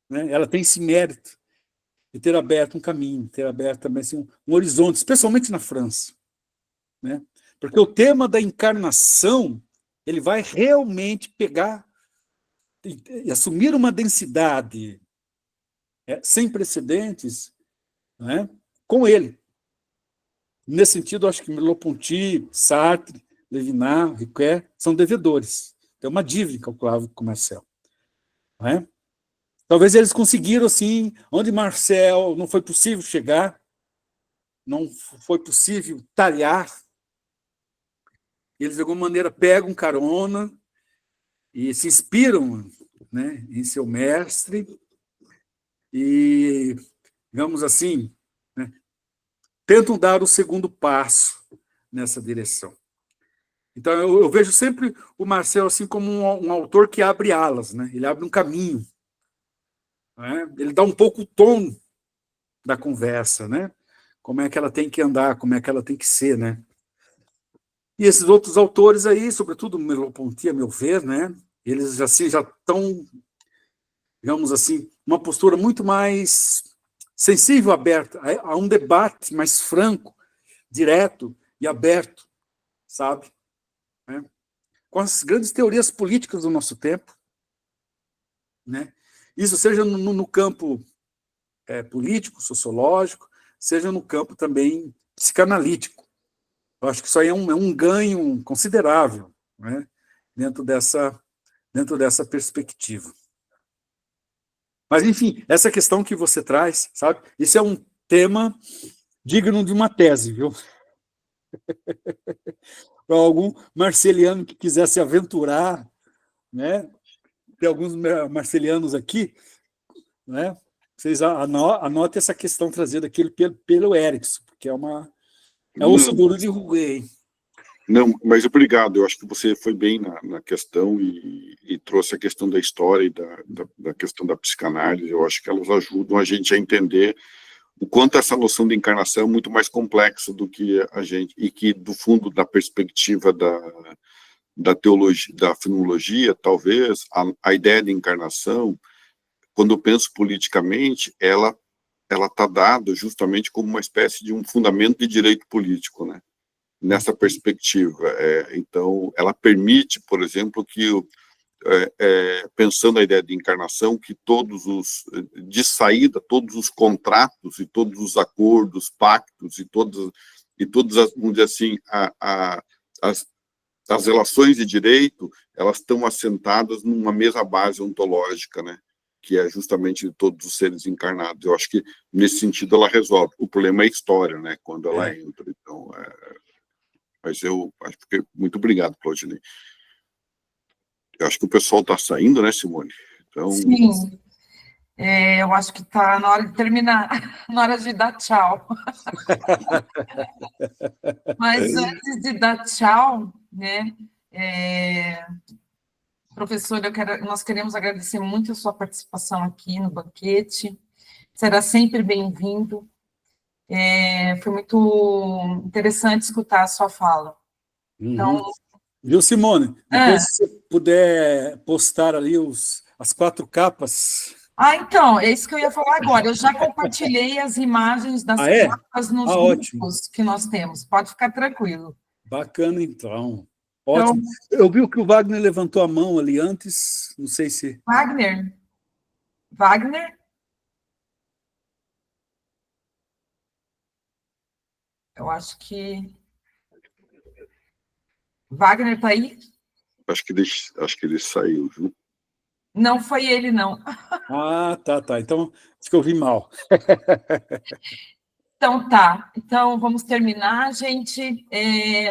Speaker 2: né? Ela tem esse mérito de ter aberto um caminho, ter aberto também assim, um horizonte, especialmente na França, né? Porque o tema da encarnação ele vai realmente pegar e assumir uma densidade sem precedentes, né, com ele. Nesse sentido, acho que Merleau-Ponty, Sartre, Levinas, Ricoeur são devedores. Tem uma dívida incalculável com Marcel. Não é? Talvez eles conseguiram, assim, onde Marcel não foi possível chegar, não foi possível talhar, eles, de alguma maneira, pegam carona e se inspiram, né, em seu mestre e, digamos assim, né, tentam dar o segundo passo nessa direção. Então, eu vejo sempre o Marcel assim como um autor que abre alas, né? Ele abre um caminho, né? Ele dá um pouco o tom da conversa, né? Como é que ela tem que andar, como é que ela tem que ser, né? E esses outros autores aí, sobretudo Merleau-Ponty, a meu ver, né? Eles assim, já estão, digamos assim, uma postura muito mais sensível, aberta, a um debate mais franco, direto e aberto, sabe? Né? Com as grandes teorias políticas do nosso tempo, né? Isso seja no campo político, sociológico, seja no campo também psicanalítico. Eu acho que isso aí é um ganho considerável, né, dentro dessa perspectiva. Mas, enfim, essa questão que você traz, sabe, isso é um tema digno de uma tese, viu? Para algum marceliano que quiser se aventurar, né? Tem alguns marcelianos aqui, né? Vocês anotem essa questão trazida aqui pelo Erickson, porque é osso duro de roer, hein?
Speaker 3: Não, mas obrigado. Eu acho que você foi bem na questão e trouxe a questão da história e da questão da psicanálise. Eu acho que elas ajudam a gente a entender o quanto essa noção de encarnação é muito mais complexa do que a gente, e que, do fundo, da perspectiva da teologia, da filologia, talvez, a ideia de encarnação, quando eu penso politicamente, ela está dada justamente como uma espécie de um fundamento de direito político, né? Nessa perspectiva. Então, ela permite, por exemplo, que, pensando a ideia de encarnação, que de saída, todos os contratos e todos os acordos, pactos e todas vamos dizer assim, as relações de direito, elas estão assentadas numa mesma base ontológica, né? Que é justamente de todos os seres encarnados. Eu acho que, nesse sentido, ela resolve. O problema é a história, né? Quando ela entra. Então, mas eu acho que... Muito obrigado, Claudinei. Eu acho que o pessoal está saindo, né, Simone? Então...
Speaker 1: Sim. Eu acho que está na hora de terminar, na hora de dar tchau. Mas antes de dar tchau, né, professor, nós queremos agradecer muito a sua participação aqui no banquete. Será sempre bem-vindo. Foi muito interessante escutar a sua fala. Então,
Speaker 2: viu, Simone? Depois, se você puder postar ali as 4 capas.
Speaker 1: Então, é isso que eu ia falar agora. Eu já compartilhei as imagens das capas nos grupos que nós temos. Pode ficar tranquilo.
Speaker 2: Bacana, então. Ótimo. Então, eu vi que o Wagner levantou a mão ali antes, não sei se...
Speaker 1: Wagner? Eu acho que... Wagner está aí?
Speaker 3: Acho que ele saiu, viu?
Speaker 1: Não foi ele, não.
Speaker 2: Tá. Então, acho que eu vi mal.
Speaker 1: Então, tá. Então, vamos terminar, gente.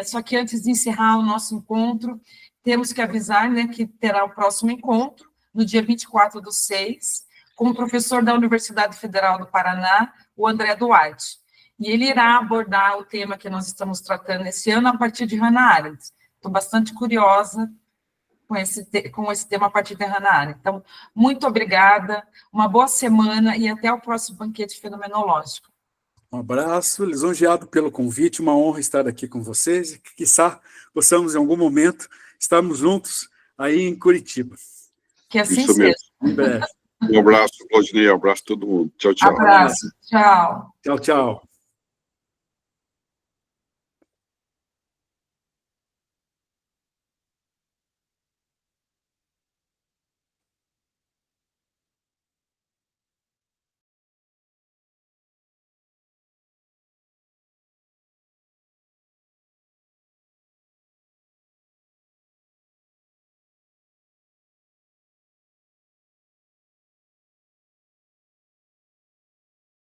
Speaker 1: Só que antes de encerrar o nosso encontro, temos que avisar, né, que terá o próximo encontro, no dia 24/6, com o professor da Universidade Federal do Paraná, o André Duarte. E ele irá abordar o tema que nós estamos tratando esse ano a partir de Hannah Arendt. Estou bastante curiosa com esse tema a partir de Hannah Arendt. Então, muito obrigada, uma boa semana e até o próximo banquete fenomenológico.
Speaker 2: Um abraço, lisonjeado pelo convite, uma honra estar aqui com vocês e que, quiçá, possamos, em algum momento, estarmos juntos aí em Curitiba.
Speaker 1: Que assim seja.
Speaker 2: Em breve.
Speaker 3: Um abraço, Claudinei, um abraço a todo mundo. Tchau, tchau.
Speaker 1: Abraço, tchau.
Speaker 2: Tchau.